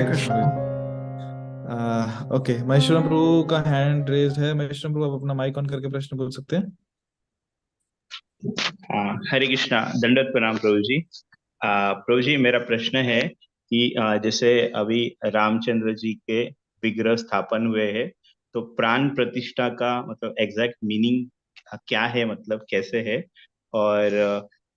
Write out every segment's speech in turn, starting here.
Krishna. Krishna. Okay, Maheshwaram प्रभु का hand raise है। महेश्वरम प्रभु, आप अपना माइक ऑन करके प्रश्न पूछ सकते हैं। हरे कृष्णा, दंडवत प्रणाम प्रभु जी। प्रभु जी, मेरा प्रश्न है कि जैसे अभी रामचंद्र जी के विग्रह स्थापन हुए हैं, तो प्राण प्रतिष्ठा का मतलब एग्जैक्ट मीनिंग क्या है, मतलब कैसे है? और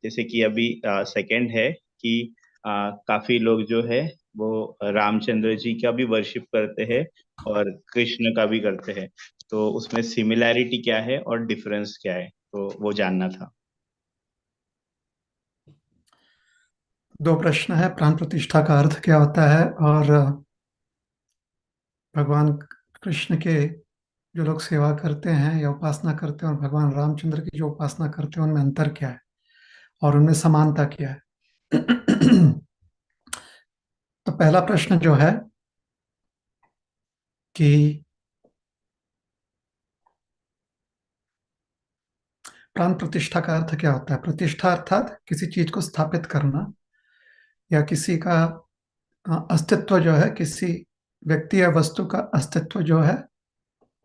जैसे कि अभी सेकंड है कि काफी लोग जो है वो रामचंद्र जी का भी वर्शिप करते हैं और कृष्ण का भी करते हैं, तो उसमें सिमिलैरिटी क्या है और डिफरेंस क्या है, तो वो जानना था। दो प्रश्न है, प्राण प्रतिष्ठा का अर्थ क्या होता है और भगवान कृष्ण के जो लोग सेवा करते हैं या उपासना करते हैं और भगवान रामचंद्र की जो उपासना करते हैं उनमें अंतर क्या है और उनमें समानता क्या है। तो पहला प्रश्न जो है कि प्राण प्रतिष्ठा का अर्थ क्या होता है। प्रतिष्ठा अर्थात किसी चीज को स्थापित करना या किसी का अस्तित्व जो है, किसी व्यक्ति या वस्तु का अस्तित्व जो है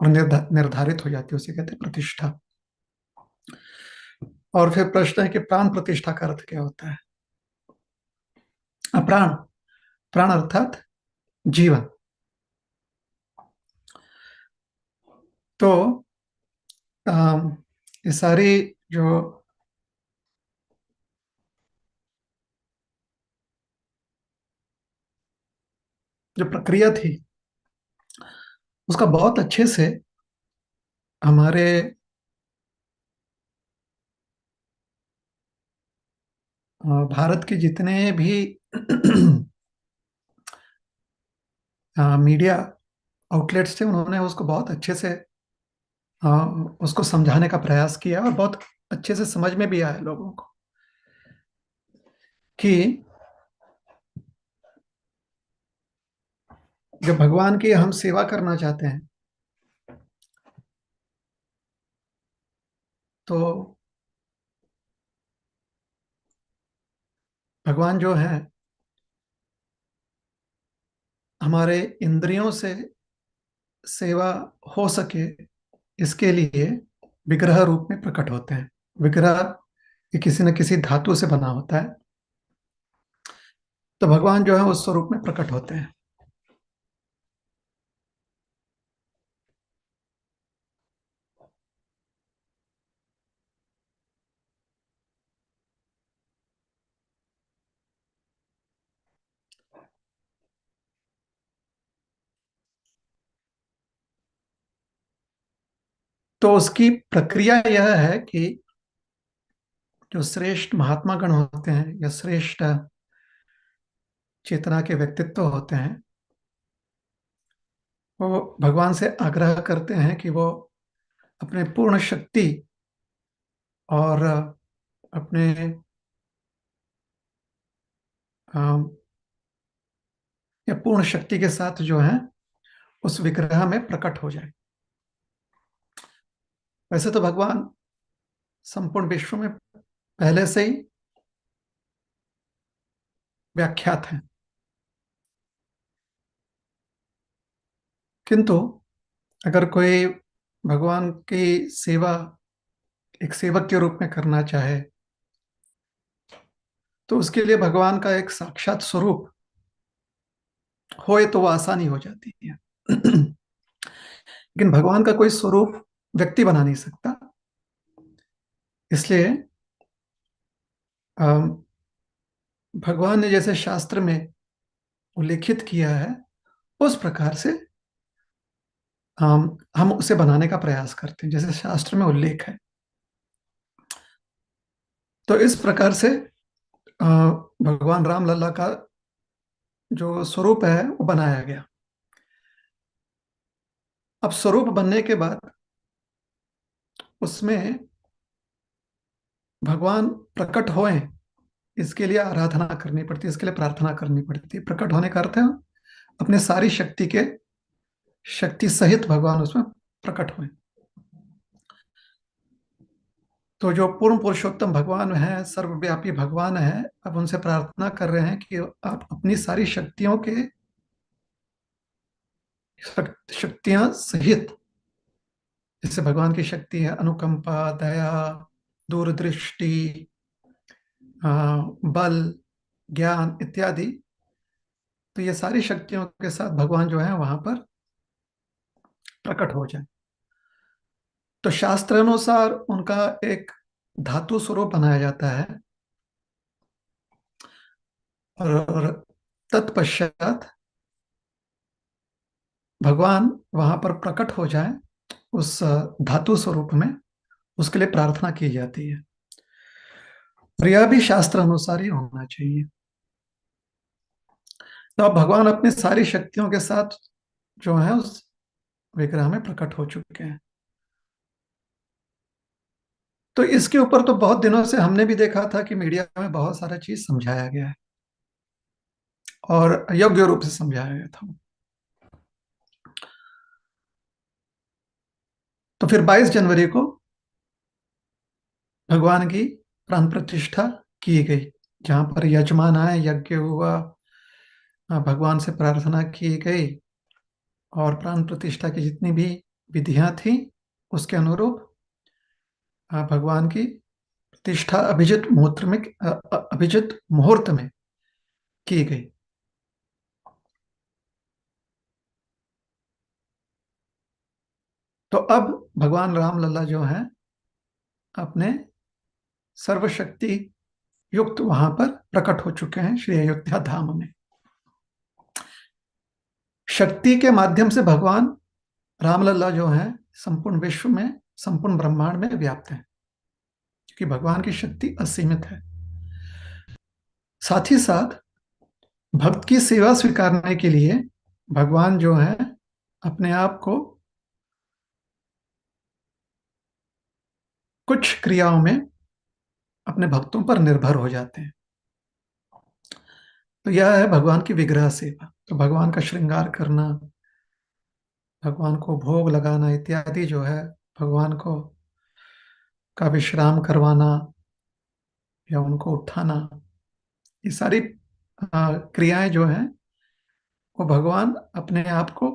और निर्धारित हो जाती है, उसे कहते हैं प्रतिष्ठा। और फिर प्रश्न है कि प्राण प्रतिष्ठा का अर्थ क्या होता है। प्राण, प्राण अर्थात जीवन। तो ये सारी जो जो प्रक्रिया थी उसका बहुत अच्छे से हमारे भारत के जितने भी मीडिया आउटलेट्स थे उन्होंने उसको बहुत अच्छे से अ, उसको समझाने का प्रयास किया और बहुत अच्छे से समझ में भी आया लोगों को कि जब भगवान की हम सेवा करना चाहते हैं तो भगवान जो है हमारे इंद्रियों से सेवा हो सके इसके लिए विग्रह रूप में प्रकट होते हैं। विग्रह ये किसी न किसी धातु से बना होता है, तो भगवान जो है उस स्वरूप में प्रकट होते हैं। तो उसकी प्रक्रिया यह है कि जो श्रेष्ठ महात्मा गण होते हैं या श्रेष्ठ चेतना के व्यक्तित्व होते हैं वो भगवान से आग्रह करते हैं कि वो अपने पूर्ण शक्ति और अपने अम, या पूर्ण शक्ति के साथ जो है उस विग्रह में प्रकट हो जाए। वैसे तो भगवान संपूर्ण विश्व में पहले से ही व्याख्यात हैं, किंतु अगर कोई भगवान की सेवा एक सेवक के रूप में करना चाहे तो उसके लिए भगवान का एक साक्षात स्वरूप होए तो वो आसानी हो जाती है। लेकिन भगवान का कोई स्वरूप व्यक्ति बना नहीं सकता, इसलिए अम, भगवान ने जैसे शास्त्र में उल्लेखित किया है उस प्रकार से हम उसे बनाने का प्रयास करते हैं जैसे शास्त्र में उल्लेख है। तो इस प्रकार से अ, भगवान राम लल्ला का जो स्वरूप है वो बनाया गया। अब स्वरूप बनने के बाद उसमें भगवान प्रकट होए इसके लिए आराधना करनी पड़ती है, इसके लिए प्रार्थना करनी पड़ती है। प्रकट होने का अर्थ है अपने सारी शक्ति के शक्ति सहित भगवान उसमें प्रकट हुए। तो जो पूर्ण पुरुषोत्तम भगवान है, सर्वव्यापी भगवान है, अब उनसे प्रार्थना कर रहे हैं कि आप अपनी सारी शक्तियों के शक्तियां सहित, जैसे भगवान की शक्ति है अनुकंपा, दया, दूरदृष्टि, बल, ज्ञान इत्यादि, तो ये सारी शक्तियों के साथ भगवान जो है वहां पर प्रकट हो जाए। तो शास्त्र अनुसार उनका एक धातु स्वरूप बनाया जाता है, और तत्पश्चात भगवान वहां पर प्रकट हो जाए उस धातु स्वरूप में, उसके लिए प्रार्थना की जाती है। और यह भी शास्त्र अनुसार ही होना चाहिए। तो अब भगवान अपनी सारी शक्तियों के साथ जो है उस विग्रह में प्रकट हो चुके हैं। तो इसके ऊपर तो बहुत दिनों से हमने भी देखा था कि मीडिया में बहुत सारा चीज समझाया गया है और योग्य रूप से समझाया गया था। तो फिर 22 जनवरी को भगवान की प्राण प्रतिष्ठा की गई, जहां पर यजमान आए, यज्ञ हुआ, भगवान से प्रार्थना की गई, और प्राण प्रतिष्ठा की जितनी भी विधियां थी उसके अनुरूप भगवान की प्रतिष्ठा अभिजित मुहूर्त में की गई। तो अब भगवान राम लल्ला जो है अपने सर्वशक्ति युक्त वहां पर प्रकट हो चुके हैं श्री अयोध्या धाम में। शक्ति के माध्यम से भगवान रामलला जो है संपूर्ण विश्व में, संपूर्ण ब्रह्मांड में व्याप्त है, क्योंकि भगवान की शक्ति असीमित है। साथ ही साथ भक्त की सेवा स्वीकारने के लिए भगवान जो है अपने आप को कुछ क्रियाओं में अपने भक्तों पर निर्भर हो जाते हैं। तो यह है भगवान की विग्रह सेवा। तो भगवान का श्रृंगार करना, भगवान को भोग लगाना इत्यादि जो है, भगवान को का विश्राम करवाना या उनको उठाना, ये सारी क्रियाएं जो हैं वो भगवान अपने आप को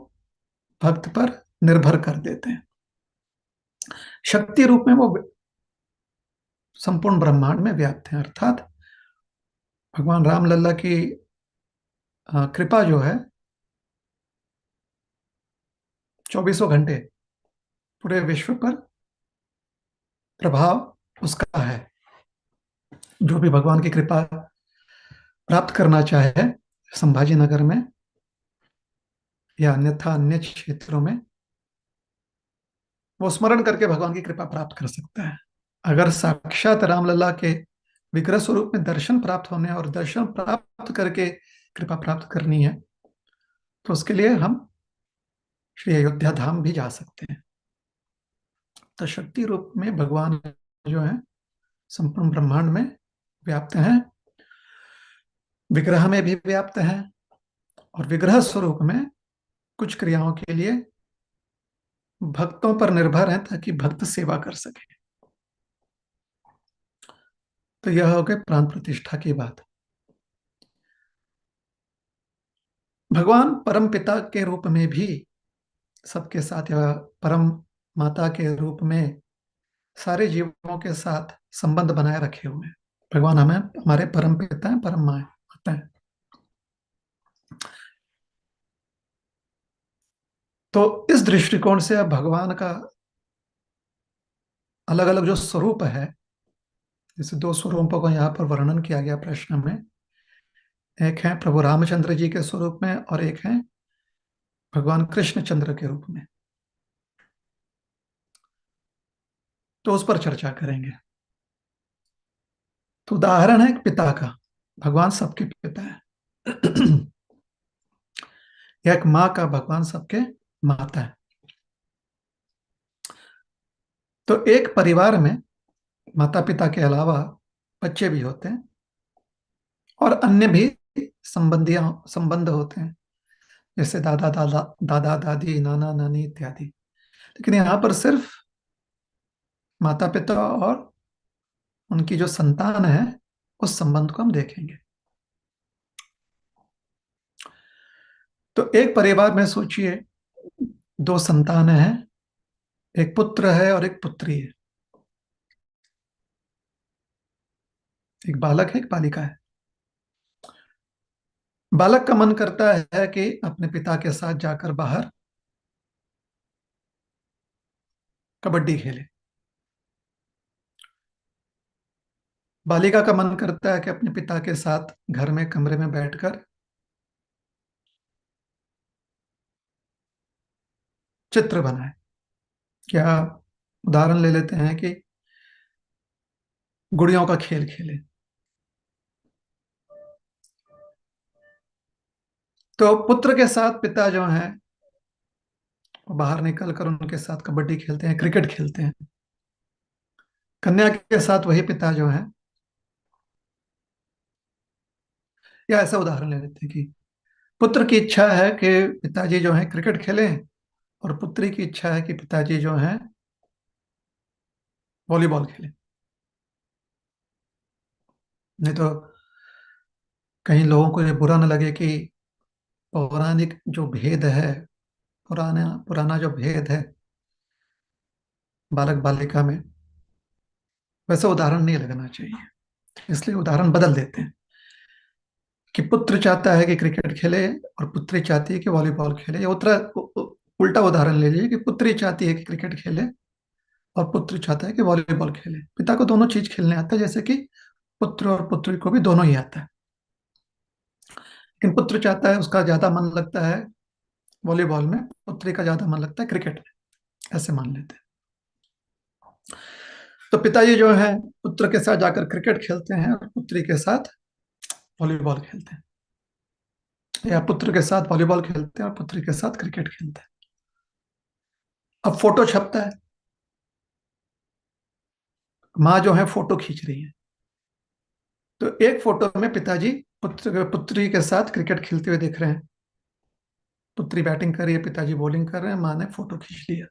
भक्त पर निर्भर कर देते हैं। शक्ति रूप में वो संपूर्ण ब्रह्मांड में व्याप्त हैं, अर्थात भगवान राम लल्ला की कृपा जो है 24 घंटे पूरे विश्व पर प्रभाव उसका है। जो भी भगवान की कृपा प्राप्त करना चाहे संभाजी नगर में या अन्यथा अन्य क्षेत्रों में, वो स्मरण करके भगवान की कृपा प्राप्त कर सकता है। अगर साक्षात रामलला के विग्रह स्वरूप में दर्शन प्राप्त होने और दर्शन प्राप्त करके कृपा प्राप्त करनी है, तो उसके लिए हम श्री अयोध्या धाम भी जा सकते हैं। तो शक्ति रूप में भगवान जो है संपूर्ण ब्रह्मांड में व्याप्त हैं, विग्रह में भी व्याप्त हैं, और विग्रह स्वरूप में कुछ क्रियाओं के लिए भक्तों पर निर्भर हैं ताकि भक्त सेवा कर सके। तो यह हो गई प्राण प्रतिष्ठा की बात। भगवान परम पिता के रूप में भी सबके साथ, या परम माता के रूप में सारे जीवों के साथ संबंध बनाए रखे हुए हैं। भगवान हमें हमारे परम पिता हैं, परम माता हैं। तो इस दृष्टिकोण से अब भगवान का अलग अलग जो स्वरूप है, जैसे 2 स्वरूपों का यहाँ पर वर्णन किया गया प्रश्न में, एक है प्रभु रामचंद्र जी के स्वरूप में और एक है भगवान कृष्णचंद्र के रूप में। तो उस पर चर्चा करेंगे। तो उदाहरण है एक पिता का, भगवान सबके पिता है। या एक माँ का, भगवान सबके माता है। तो एक परिवार में माता पिता के अलावा बच्चे भी होते हैं और अन्य भी संबंध होते हैं, जैसे दादा दादी, नाना नानी इत्यादि। लेकिन यहाँ पर सिर्फ माता पिता और उनकी जो संतान है उस संबंध को हम देखेंगे। तो एक परिवार में सोचिए दो संतान हैं, एक पुत्र है और एक पुत्री है। एक बालक है, एक बालिका है। बालक का मन करता है कि अपने पिता के साथ जाकर बाहर कबड्डी खेले। बालिका का मन करता है कि अपने पिता के साथ घर में कमरे में बैठकर चित्र बनाए। क्या, उदाहरण ले लेते हैं कि गुड़ियों का खेल खेले। तो पुत्र के साथ पिता जो हैं वो बाहर निकल कर उनके साथ कबड्डी खेलते हैं, क्रिकेट खेलते हैं। कन्या के साथ वही पिता जो है, या ऐसा उदाहरण ले लेते हैं कि पुत्र की इच्छा है कि पिताजी जो है क्रिकेट खेलें, और पुत्री की इच्छा है कि पिताजी जो है वॉलीबॉल खेलें। नहीं तो कहीं लोगों को ये बुरा न लगे कि पौराणिक जो भेद है, पुराना पुराना जो भेद है बालक बालिका में, वैसा उदाहरण नहीं लगना चाहिए। इसलिए उदाहरण बदल देते हैं कि पुत्र चाहता है कि क्रिकेट खेले और पुत्री चाहती है कि वॉलीबॉल खेले, या उल्टा उदाहरण ले लीजिए कि पुत्री चाहती है कि क्रिकेट खेले और पुत्र चाहता है कि वॉलीबॉल खेले। पिता को दोनों चीज खेलने आता है, जैसे कि पुत्र और पुत्री को भी दोनों ही आता है। लेकिन पुत्र चाहता है, उसका ज्यादा मन लगता है वॉलीबॉल में, पुत्री का ज्यादा मन लगता है क्रिकेट में, ऐसे मान लेते हैं। तो पिताजी जो है पुत्र के साथ जाकर क्रिकेट खेलते हैं और पुत्री के साथ वॉलीबॉल खेलते हैं, या पुत्र के साथ वॉलीबॉल खेलते हैं और पुत्री के साथ क्रिकेट खेलते हैं। अब फोटो छपता है, माँ जो है फोटो खींच रही है। तो एक फोटो में पिताजी पुत्री के साथ क्रिकेट खेलते हुए दिख रहे हैं। पुत्री बैटिंग कर रही है, पिताजी बॉलिंग कर रहे हैं, माँ ने फोटो खींच लिया।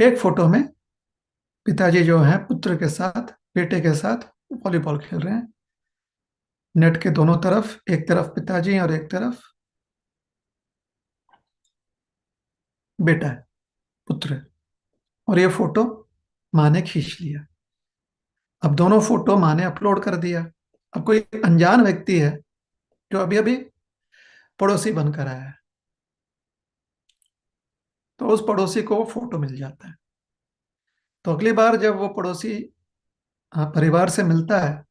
एक फोटो में पिताजी जो है पुत्र के साथ, बेटे के साथ वॉलीबॉल खेल रहे हैं। नेट के दोनों तरफ, एक तरफ पिताजी और एक तरफ बेटा है, पुत्र है। और ये फोटो माँ ने खींच लिया। अब दोनों फोटो माँ ने अपलोड कर दिया। अब कोई अनजान व्यक्ति है जो अभी अभी पड़ोसी बनकर आया है, तो उस पड़ोसी को वो फोटो मिल जाता है। तो अगली बार जब वो पड़ोसी परिवार से मिलता है,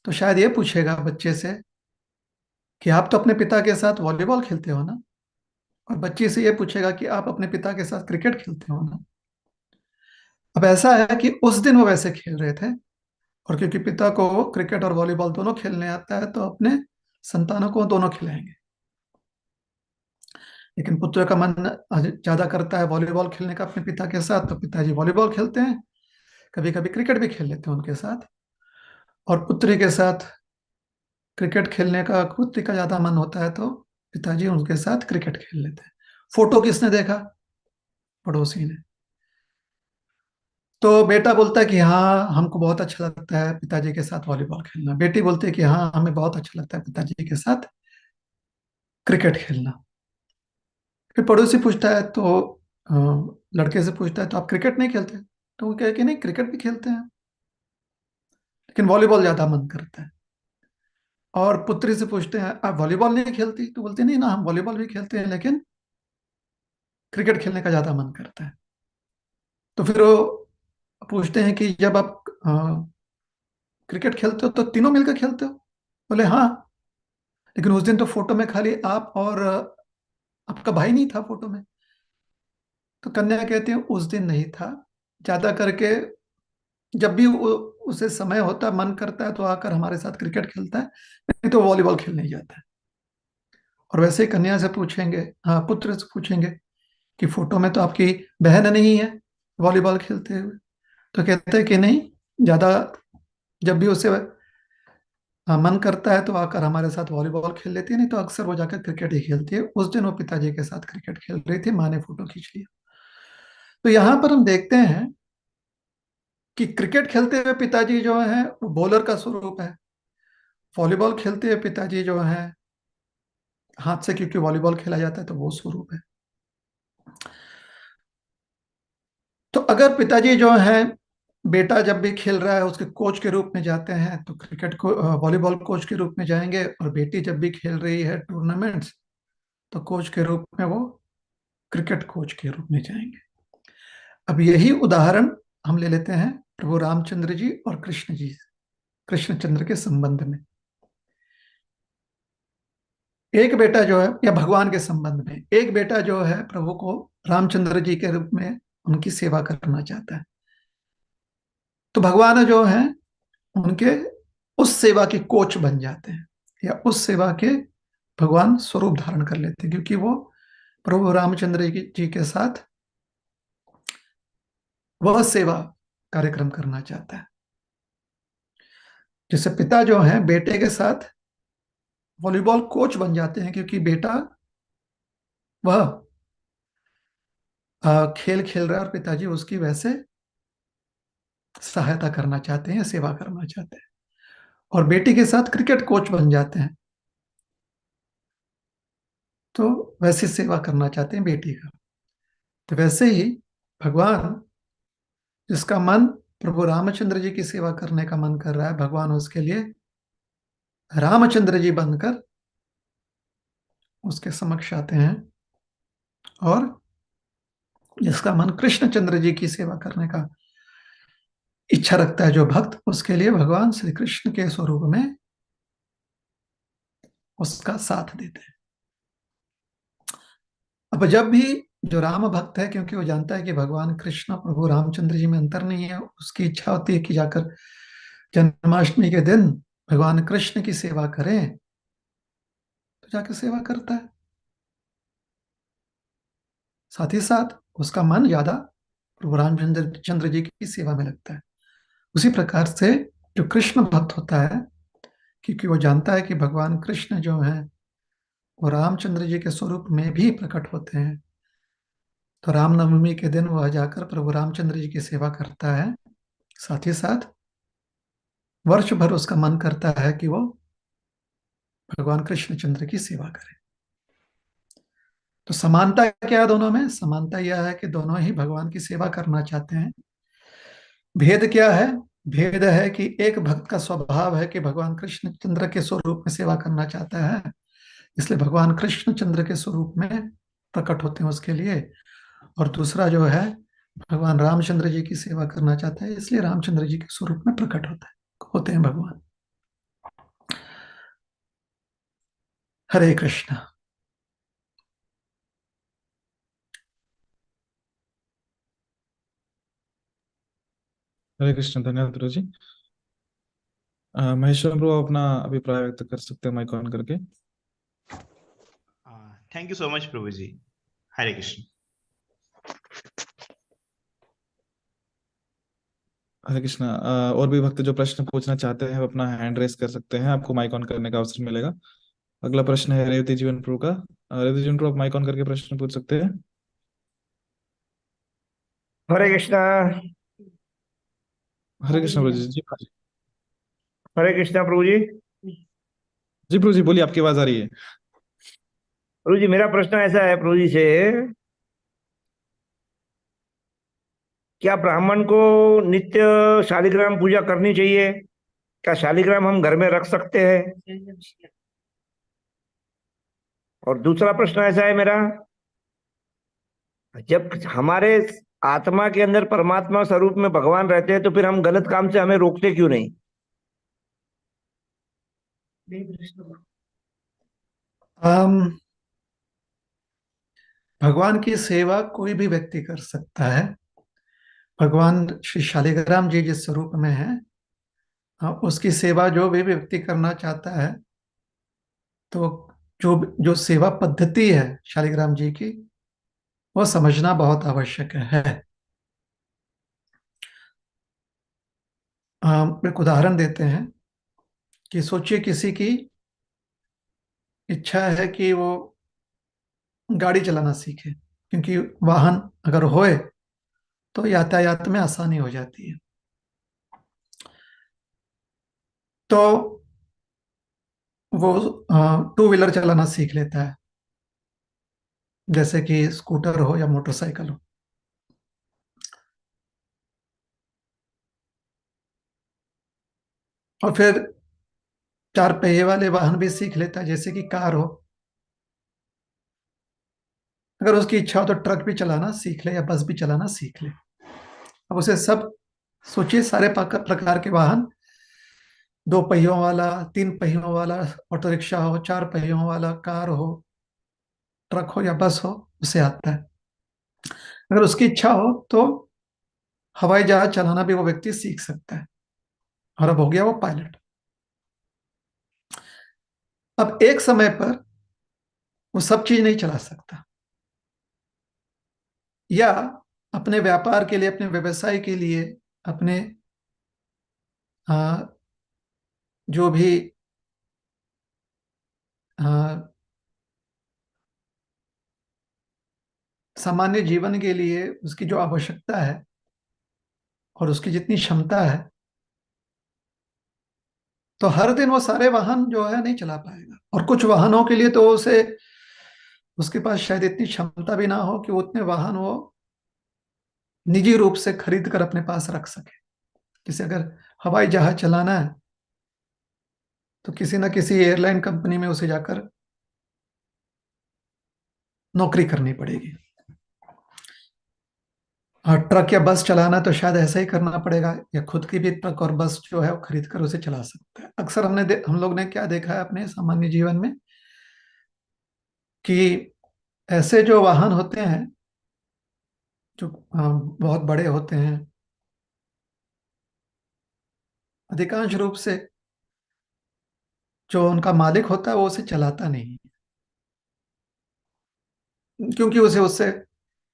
तो शायद ये पूछेगा बच्चे से कि आप तो अपने पिता के साथ वॉलीबॉल खेलते हो ना, और बच्ची से ये पूछेगा कि आप अपने पिता के साथ क्रिकेट खेलते हो ना। अब ऐसा है कि उस दिन वो वैसे खेल रहे थे, और क्योंकि पिता को क्रिकेट और वॉलीबॉल दोनों खेलने आता है, तो अपने संतानों को दोनों खिलाएंगे। लेकिन पुत्र का मन ज्यादा करता है वॉलीबॉल खेलने का अपने पिता के साथ, तो पिताजी वॉलीबॉल खेलते हैं, कभी कभी क्रिकेट भी खेल लेते हैं उनके साथ। और पुत्री के साथ क्रिकेट खेलने का, पुत्री का ज्यादा मन होता है, तो पिताजी उनके साथ क्रिकेट खेल लेते हैं। फोटो किसने देखा? पड़ोसी ने। तो बेटा बोलता है कि हाँ, हमको बहुत अच्छा लगता है पिताजी के साथ वॉलीबॉल खेलना। बेटी बोलती है कि हाँ, हमें बहुत अच्छा लगता है पिताजी के साथ क्रिकेट खेलना। फिर पड़ोसी पूछता है, तो लड़के से पूछता है, तो आप क्रिकेट नहीं खेलते? तो वो कहे कि नहीं, क्रिकेट भी खेलते हैं, लेकिन वॉलीबॉल ज्यादा मन करता है। और पुत्री से पूछते हैं, आप वॉलीबॉल नहीं खेलती? तो बोलते हैं, नहीं ना, हम वॉलीबॉल भी खेलते हैं, लेकिन क्रिकेट खेलने का ज्यादा मन करता है। तो फिर वो पूछते हैं कि जब आप क्रिकेट खेलते हो तो तीनों मिलकर खेलते हो? बोले हाँ, लेकिन उस दिन तो फोटो में खाली आप और आपका भाई नहीं था फोटो में। तो कन्या कहती है, उस दिन नहीं था, ज्यादा करके जब भी उसे समय होता है, मन करता है, तो आकर हमारे साथ क्रिकेट खेलता है, नहीं तो वॉलीबॉल खेलने ही जाता है। और वैसे ही कन्या से पूछेंगे, हाँ, पुत्र से पूछेंगे कि फोटो में तो आपकी बहन नहीं है वॉलीबॉल खेलते हुए? तो कहते हैं कि नहीं, ज्यादा जब भी उसे मन करता है तो आकर हमारे साथ वॉलीबॉल खेल लेती है, नहीं तो अक्सर वो जाकर क्रिकेट ही खेलती है। उस दिन वो पिताजी के साथ क्रिकेट खेल रही थी, माँ ने फोटो खींच लिया। तो यहाँ पर हम देखते हैं कि क्रिकेट खेलते हुए पिताजी जो है वो बॉलर का स्वरूप है, वॉलीबॉल खेलते हुए पिताजी जो है हाथ से, क्योंकि वॉलीबॉल खेला जाता है, तो वो स्वरूप है। तो अगर पिताजी जो है, बेटा जब भी खेल रहा है उसके कोच के रूप में जाते हैं तो क्रिकेट को वॉलीबॉल कोच के रूप में जाएंगे, और बेटी जब भी खेल रही है टूर्नामेंट्स तो कोच के रूप में वो क्रिकेट कोच के रूप में जाएंगे। अब यही उदाहरण हम ले लेते हैं प्रभु रामचंद्र जी और कृष्ण जी, कृष्णचंद्र के संबंध में। एक बेटा जो है, या भगवान के संबंध में, एक बेटा जो है प्रभु को रामचंद्र जी के रूप में उनकी सेवा करना चाहता है, तो भगवान जो है उनके उस सेवा के कोच बन जाते हैं, या उस सेवा के भगवान स्वरूप धारण कर लेते हैं, क्योंकि वो प्रभु रामचंद्र जी के साथ वह सेवा कार्यक्रम करना चाहता है। जैसे पिता जो है बेटे के साथ वॉलीबॉल कोच बन जाते हैं, क्योंकि बेटा वह खेल खेल रहा है और पिताजी उसकी वैसे सहायता करना चाहते हैं, सेवा करना चाहते हैं। और बेटी के साथ क्रिकेट कोच बन जाते हैं, तो वैसी सेवा करना चाहते हैं बेटी का। तो वैसे ही भगवान, जिसका मन प्रभु रामचंद्र जी की सेवा करने का मन कर रहा है, भगवान उसके लिए रामचंद्र जी बनकर उसके समक्ष आते हैं, और जिसका मन कृष्णचंद्र जी की सेवा करने का इच्छा रखता है जो भक्त, उसके लिए भगवान श्री कृष्ण के स्वरूप में उसका साथ देते हैं। अब जब भी जो राम भक्त है, क्योंकि वो जानता है कि भगवान कृष्ण प्रभु रामचंद्र जी में अंतर नहीं है, उसकी इच्छा होती है कि जाकर जन्माष्टमी के दिन भगवान कृष्ण की सेवा करें, तो जाकर सेवा करता है। साथ ही साथ उसका मन ज्यादा प्रभु रामचंद्र चंद्र जी की सेवा में लगता है। उसी प्रकार से जो कृष्ण भक्त होता है, क्योंकि वो जानता है कि भगवान कृष्ण जो है वो रामचंद्र जी के स्वरूप में भी प्रकट होते हैं, तो रामनवमी के दिन वह जाकर प्रभु रामचंद्र जी की सेवा करता है। साथ ही साथ वर्ष भर उसका मन करता है कि वो भगवान कृष्णचंद्र की सेवा करे। तो समानता क्या है दोनों में? समानता यह है कि दोनों ही भगवान की सेवा करना चाहते हैं। भेद क्या है? भेद है कि एक भक्त का स्वभाव है कि भगवान कृष्णचंद्र के स्वरूप में सेवा करना चाहता है, इसलिए भगवान कृष्णचंद्र के स्वरूप में प्रकट होते हैं उसके लिए। और दूसरा जो है भगवान रामचंद्र जी की सेवा करना चाहता है, इसलिए रामचंद्र जी के स्वरूप में प्रकट होते हैं भगवान। हरे कृष्ण। हरे कृष्ण। धन्यवाद प्रभु जी। महेश्वर प्रभु अपना अभिप्राय व्यक्त कर सकते हैं माइक ऑन करके। थैंक यू सो मच प्रभु जी। हरे कृष्ण। हरे कृष्णा। और भी भक्त जो प्रश्न पूछना चाहते हैं वो अपना हैंड रेस कर सकते हैं, आपको माइक ऑन करने का अवसर मिलेगा। अगला प्रश्न है रेवती जीवन प्रभु का। रेवती जीवन प्रभु, आप माइक ऑन करके प्रश्न पूछ सकते हैं। हरे कृष्णा। हरे कृष्ण प्रभु जी। जी प्रभु जी। हरे कृष्णा प्रभु जी। जी प्रभु जी बोलिए, आपकी आवाज आ रही है। प्रभु जी मेरा प्रश्न ऐसा है प्रभु जी से, क्या ब्राह्मण को नित्य शालिग्राम पूजा करनी चाहिए? क्या शालिग्राम हम घर में रख सकते हैं? और दूसरा प्रश्न ऐसा है मेरा, जब हमारे आत्मा के अंदर परमात्मा स्वरूप में भगवान रहते हैं तो फिर हम गलत काम से हमें रोकते क्यों नहीं? भगवान की सेवा कोई भी व्यक्ति कर सकता है। भगवान श्री शालिग्राम जी जिस स्वरूप में है, उसकी सेवा जो भी व्यक्ति करना चाहता है, तो जो जो सेवा पद्धति है शालिग्राम जी की, वो समझना बहुत आवश्यक है। एक उदाहरण देते हैं कि सोचिए किसी की इच्छा है कि वो गाड़ी चलाना सीखे, क्योंकि वाहन अगर होए तो यातायात में आसानी हो जाती है। तो वो टू व्हीलर चलाना सीख लेता है। जैसे कि स्कूटर हो या मोटरसाइकिल हो। और फिर चार पहिए वाले वाहन भी सीख लेता है, जैसे कि कार हो। अगर उसकी इच्छा हो तो ट्रक भी चलाना सीख ले या बस भी चलाना सीख ले। अब उसे सब सोचिए, सारे प्रकार के वाहन, दो पहियों वाला, तीन पहियों वाला ऑटो रिक्शा हो, चार पहियों वाला कार हो, ट्रक हो या बस हो, उसे आता है। अगर उसकी इच्छा हो तो हवाई जहाज चलाना भी वो व्यक्ति सीख सकता है, और अब हो गया वो पायलट। अब एक समय पर वो सब चीज नहीं चला सकता, या अपने व्यापार के लिए, अपने व्यवसाय के लिए, अपने आ, जो भी आ, सामान्य जीवन के लिए उसकी जो आवश्यकता है और उसकी जितनी क्षमता है, तो हर दिन वो सारे वाहन जो है नहीं चला पाएगा। और कुछ वाहनों के लिए तो उसे, उसके पास शायद इतनी क्षमता भी ना हो कि वो उतने वाहन वो निजी रूप से खरीद कर अपने पास रख सके। जैसे अगर हवाई जहाज चलाना है तो किसी ना किसी एयरलाइन कंपनी में उसे जाकर नौकरी करनी पड़ेगी। और ट्रक या बस चलाना तो शायद ऐसा ही करना पड़ेगा, या खुद की भी ट्रक और बस जो है वो खरीद कर उसे चला सकता है। अक्सर हम लोग ने क्या देखा है अपने सामान्य जीवन में, कि ऐसे जो वाहन होते हैं जो बहुत बड़े होते हैं, अधिकांश रूप से जो उनका मालिक होता है वो उसे चलाता नहीं, क्योंकि उसे उससे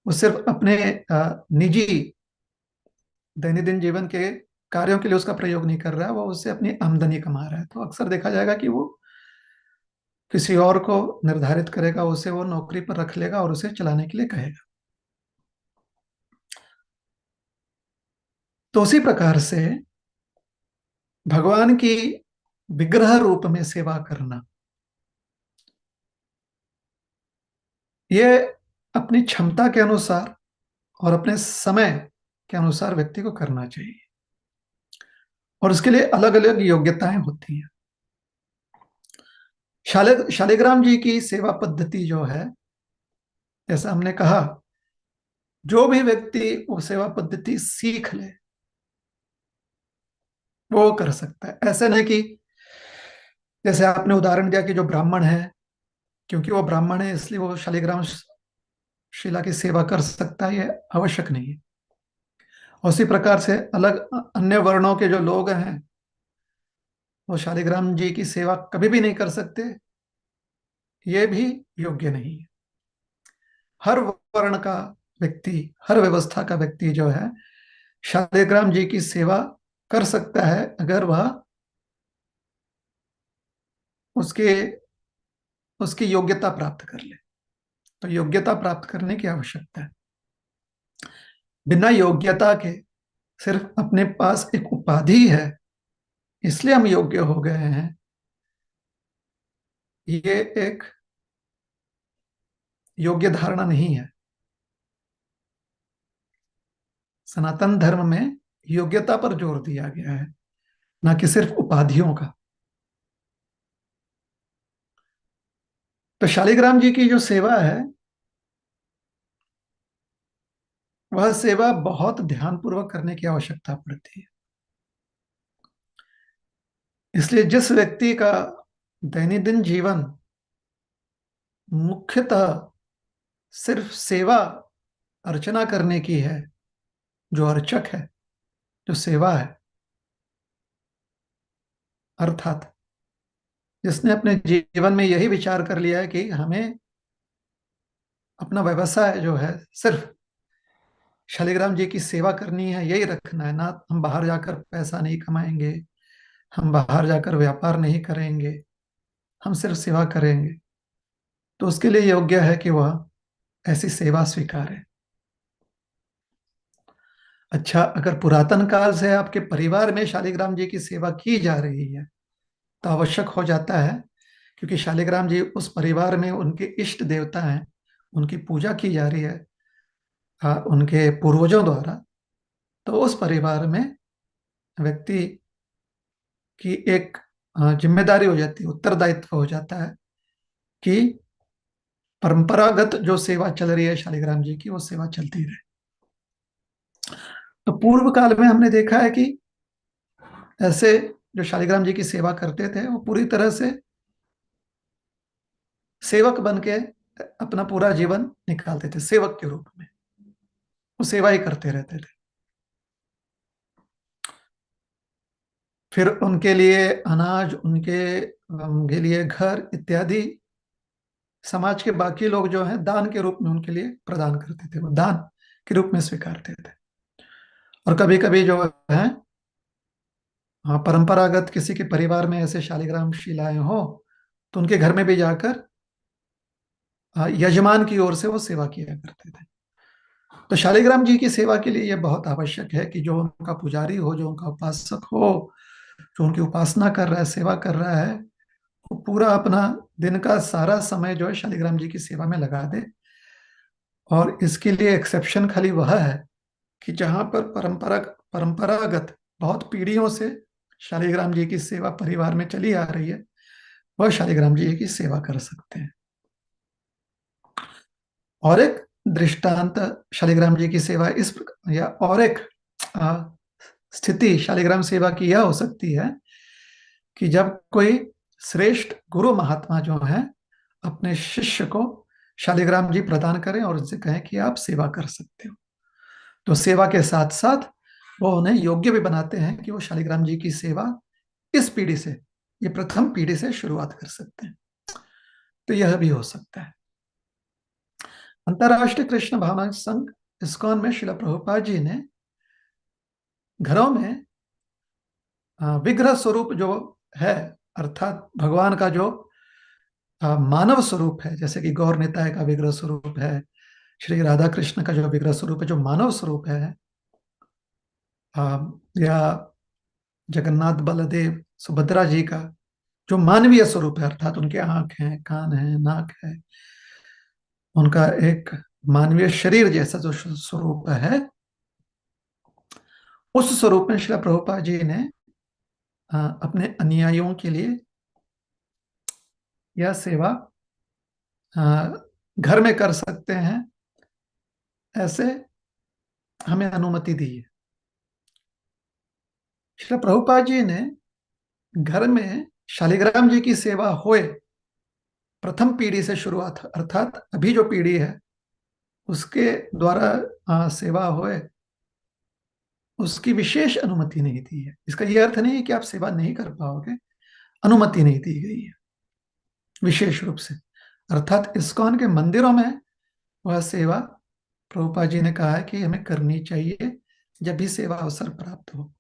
वो सिर्फ अपने निजी दैनंदिन जीवन के कार्यों के लिए उसका प्रयोग नहीं कर रहा है, वो उससे अपनी आमदनी कमा रहा है। तो अक्सर देखा जाएगा कि वो किसी और को निर्धारित करेगा, उसे वो नौकरी पर रख लेगा और उसे चलाने के लिए कहेगा। तो उसी प्रकार से भगवान की विग्रह रूप में सेवा करना, ये अपनी क्षमता के अनुसार और अपने समय के अनुसार व्यक्ति को करना चाहिए, और उसके लिए अलग अलग योग्यताएं होती हैं। शालिग्राम जी की सेवा पद्धति जो है, जैसा हमने कहा, जो भी व्यक्ति वो सेवा पद्धति सीख ले वो कर सकता है। ऐसे नहीं कि जैसे आपने उदाहरण दिया कि जो ब्राह्मण है, क्योंकि वो ब्राह्मण है इसलिए वो शालिग्राम शिला की सेवा कर सकता है, ये आवश्यक नहीं है। उसी प्रकार से अलग अन्य वर्णों के जो लोग हैं वो शालिग्राम जी की सेवा कभी भी नहीं कर सकते, ये भी योग्य नहीं है। हर वर्ण का व्यक्ति, हर व्यवस्था का व्यक्ति जो है शालिग्राम जी की सेवा कर सकता है, अगर वह उसके उसकी योग्यता प्राप्त कर ले। तो योग्यता प्राप्त करने की आवश्यकता है। बिना योग्यता के सिर्फ अपने पास एक उपाधि है इसलिए हम योग्य हो गए हैं, ये एक योग्य धारणा नहीं है। सनातन धर्म में योग्यता पर जोर दिया गया है, ना कि सिर्फ उपाधियों का। तो शालिग्राम जी की जो सेवा है, वह सेवा बहुत ध्यानपूर्वक करने की आवश्यकता पड़ती है। इसलिए जिस व्यक्ति का दैनंदिन जीवन मुख्यतः सिर्फ सेवा अर्चना करने की है, जो अर्चक है, जो सेवा है, अर्थात जिसने अपने जीवन में यही विचार कर लिया है कि हमें अपना व्यवसाय जो है सिर्फ शालिग्राम जी की सेवा करनी है, यही रखना है, ना हम बाहर जाकर पैसा नहीं कमाएंगे, हम बाहर जाकर व्यापार नहीं करेंगे, हम सिर्फ सेवा करेंगे, तो उसके लिए योग्य है कि वह ऐसी सेवा स्वीकारे। अच्छा, अगर पुरातन काल से आपके परिवार में शालिग्राम जी की सेवा की जा रही है तो आवश्यक हो जाता है, क्योंकि शालिग्राम जी उस परिवार में उनके इष्ट देवता हैं, उनकी पूजा की जा रही है उनके पूर्वजों द्वारा, तो उस परिवार में व्यक्ति की एक जिम्मेदारी हो जाती है, उत्तरदायित्व हो जाता है कि परंपरागत जो सेवा चल रही है शालिग्राम जी की, वो सेवा चलती रहे। तो पूर्व काल में हमने देखा है कि ऐसे जो शालिग्राम जी की सेवा करते थे वो पूरी तरह से सेवक बन के अपना पूरा जीवन निकालते थे, सेवक के रूप में वो सेवा ही करते रहते थे। फिर उनके लिए अनाज, उनके लिए घर इत्यादि समाज के बाकी लोग जो हैं दान के रूप में उनके लिए प्रदान करते थे, वो दान के रूप में स्वीकारते थे। और कभी कभी जो है परंपरागत किसी के परिवार में ऐसे शालिग्राम शिलाएं हो तो उनके घर में भी जाकर यजमान की ओर से वो सेवा किया करते थे। तो शालिग्राम जी की सेवा के लिए यह बहुत आवश्यक है कि जो उनका पुजारी हो, जो उनका उपासक हो, जो उनकी उपासना कर रहा है, सेवा कर रहा है, वो पूरा अपना दिन का सारा समय जो है शालिग्राम जी की सेवा में लगा दे। और इसके लिए एक्सेप्शन खाली वह है कि जहां पर परंपरागत बहुत पीढ़ियों से शालिग्राम जी की सेवा परिवार में चली आ रही है, वह शालिग्राम जी की सेवा कर सकते हैं। और एक दृष्टांत शालिग्राम जी की सेवा इस या और एक स्थिति शालिग्राम सेवा की यह हो सकती है कि जब कोई श्रेष्ठ गुरु महात्मा जो है अपने शिष्य को शालिग्राम जी प्रदान करें और उनसे कहें कि आप सेवा कर सकते हो, तो सेवा के साथ साथ वो उन्हें योग्य भी बनाते हैं कि वो शालिग्राम जी की सेवा इस पीढ़ी से, ये प्रथम पीढ़ी से शुरुआत कर सकते हैं। तो यह भी हो सकता है। अंतरराष्ट्रीय कृष्ण भावना संघ इस्कॉन में श्रील प्रभुपाद जी ने घरों में विग्रह स्वरूप जो है, अर्थात भगवान का जो मानव स्वरूप है, जैसे कि गौर निताय का विग्रह स्वरूप है, श्री राधा कृष्ण का जो विग्रह स्वरूप है, जो मानव स्वरूप है, या जगन्नाथ बलदेव सुभद्रा जी का जो मानवीय स्वरूप है, अर्थात उनके आंख हैं, कान है, नाक है, उनका एक मानवीय शरीर जैसा जो स्वरूप है, उस स्वरूप में श्रील प्रभुपाद जी ने अपने अनुयायियों के लिए यह सेवा घर में कर सकते हैं, ऐसे हमें अनुमति दी है। श्रील प्रभुपाद जी ने घर में शालिग्राम जी की सेवा होए प्रथम पीढ़ी से शुरुआत, अर्थात अभी जो पीढ़ी है उसके द्वारा सेवा होए, उसकी विशेष अनुमति नहीं दी है। इसका यह अर्थ नहीं है कि आप सेवा नहीं कर पाओगे, अनुमति नहीं दी गई है विशेष रूप से। अर्थात इस्कॉन के मंदिरों में वह सेवा प्रभुपाद जी ने कहा है कि हमें करनी चाहिए जब भी सेवा अवसर प्राप्त हो।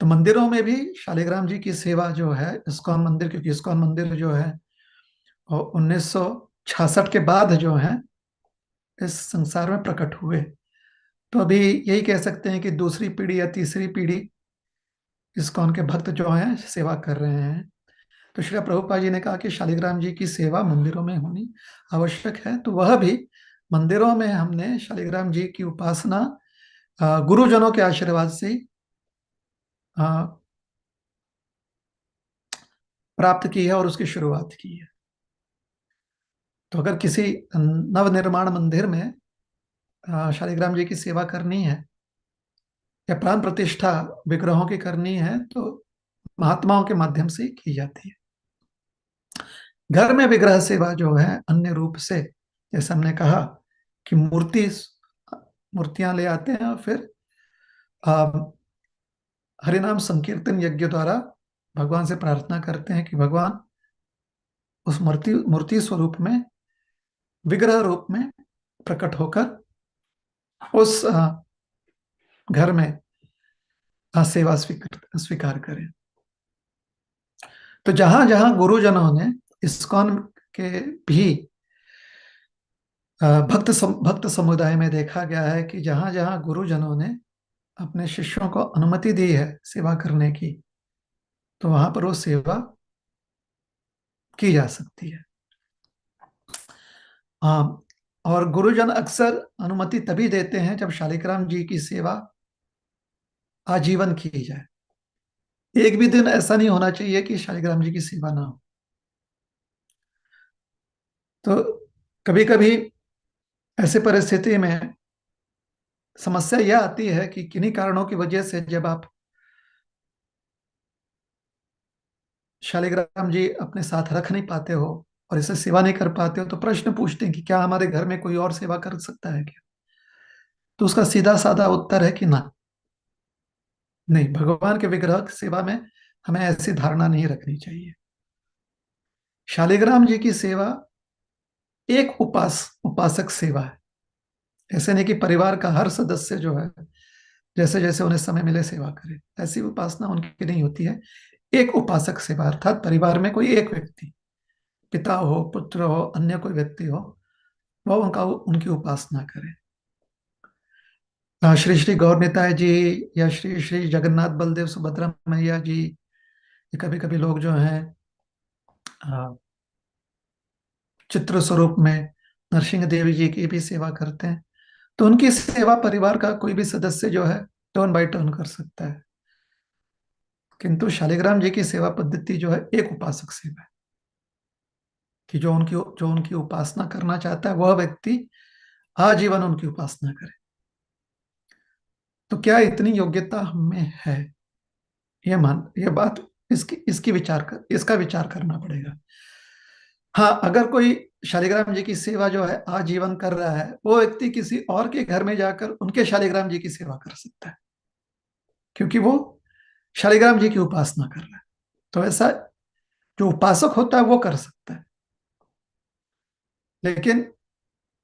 तो मंदिरों में भी शालिग्राम जी की सेवा जो है, इस्कॉन मंदिर, क्योंकि इस्कॉन मंदिर जो है 1966 के बाद जो है इस संसार में प्रकट हुए, तो अभी यही कह सकते हैं कि दूसरी पीढ़ी या तीसरी पीढ़ी इस्कॉन के भक्त जो हैं सेवा कर रहे हैं। तो श्री प्रभुपाद जी ने कहा कि शालिग्राम जी की सेवा मंदिरों में होनी आवश्यक है, तो वह भी मंदिरों में हमने शालिग्राम जी की उपासना गुरुजनों के आशीर्वाद से प्राप्त की है और उसकी शुरुआत की है। तो अगर किसी नवनिर्माण मंदिर में शालिग्राम जी की सेवा करनी है या प्राण प्रतिष्ठा विग्रहों की करनी है, तो महात्माओं के माध्यम से की जाती है। घर में विग्रह सेवा जो है अन्य रूप से, जैसे हमने कहा कि मूर्तियां ले आते हैं और फिर हरिनाम संकीर्तन यज्ञ द्वारा भगवान से प्रार्थना करते हैं कि भगवान उस मूर्ति स्वरूप में, विग्रह रूप में प्रकट होकर उस घर में सेवा स्वीकार करें। तो जहां जहां गुरुजनों ने, इस्कॉन के भी भक्त समुदाय में देखा गया है कि जहां जहां गुरुजनों ने अपने शिष्यों को अनुमति दी है सेवा करने की, तो वहां पर वो सेवा की जा सकती है। हाँ, और गुरुजन अक्सर अनुमति तभी देते हैं जब शालिग्राम जी की सेवा आजीवन की जाए। एक भी दिन ऐसा नहीं होना चाहिए कि शालिग्राम जी की सेवा ना हो। तो कभी कभी ऐसे परिस्थिति में समस्या यह आती है कि किन्हीं कारणों की वजह से जब आप शालिग्राम जी अपने साथ रख नहीं पाते हो और इसे सेवा नहीं कर पाते हो, तो प्रश्न पूछते हैं कि क्या हमारे घर में कोई और सेवा कर सकता है क्या? तो उसका सीधा साधा उत्तर है कि ना, नहीं, भगवान के विग्रह की सेवा में हमें ऐसी धारणा नहीं रखनी चाहिए। शालिग्राम जी की सेवा एक उपासक सेवा है। ऐसे नहीं कि परिवार का हर सदस्य जो है जैसे जैसे उन्हें समय मिले सेवा करे, ऐसी उपासना उनकी नहीं होती है। एक उपासक सेवा अर्थात परिवार में कोई एक व्यक्ति, पिता हो, पुत्र हो, अन्य कोई व्यक्ति हो, वह उनकी उपासना करे। श्री श्री गौर निताय जी या श्री श्री जगन्नाथ बलदेव सुभद्रा मैया जी, ये कभी कभी लोग जो हैं चित्र स्वरूप में नरसिंह देवी जी की भी सेवा करते हैं। तो उनकी सेवा परिवार का कोई भी सदस्य जो है टर्न बाय टर्न कर सकता है। किंतु शालिग्राम जी की सेवा पद्धति जो है एक उपासक सेवा है, कि जो उनकी उपासना करना चाहता है वह व्यक्ति आजीवन उनकी उपासना करे। तो क्या इतनी योग्यता हमें है? यह बात इसका विचार करना पड़ेगा। हाँ, अगर कोई शालिग्राम जी की सेवा जो है आजीवन कर रहा है, वो व्यक्ति किसी और के घर में जाकर उनके शालिग्राम जी की सेवा कर सकता है, क्योंकि वो शालिग्राम जी की उपासना कर रहा है। तो ऐसा जो उपासक होता है वो कर सकता है, लेकिन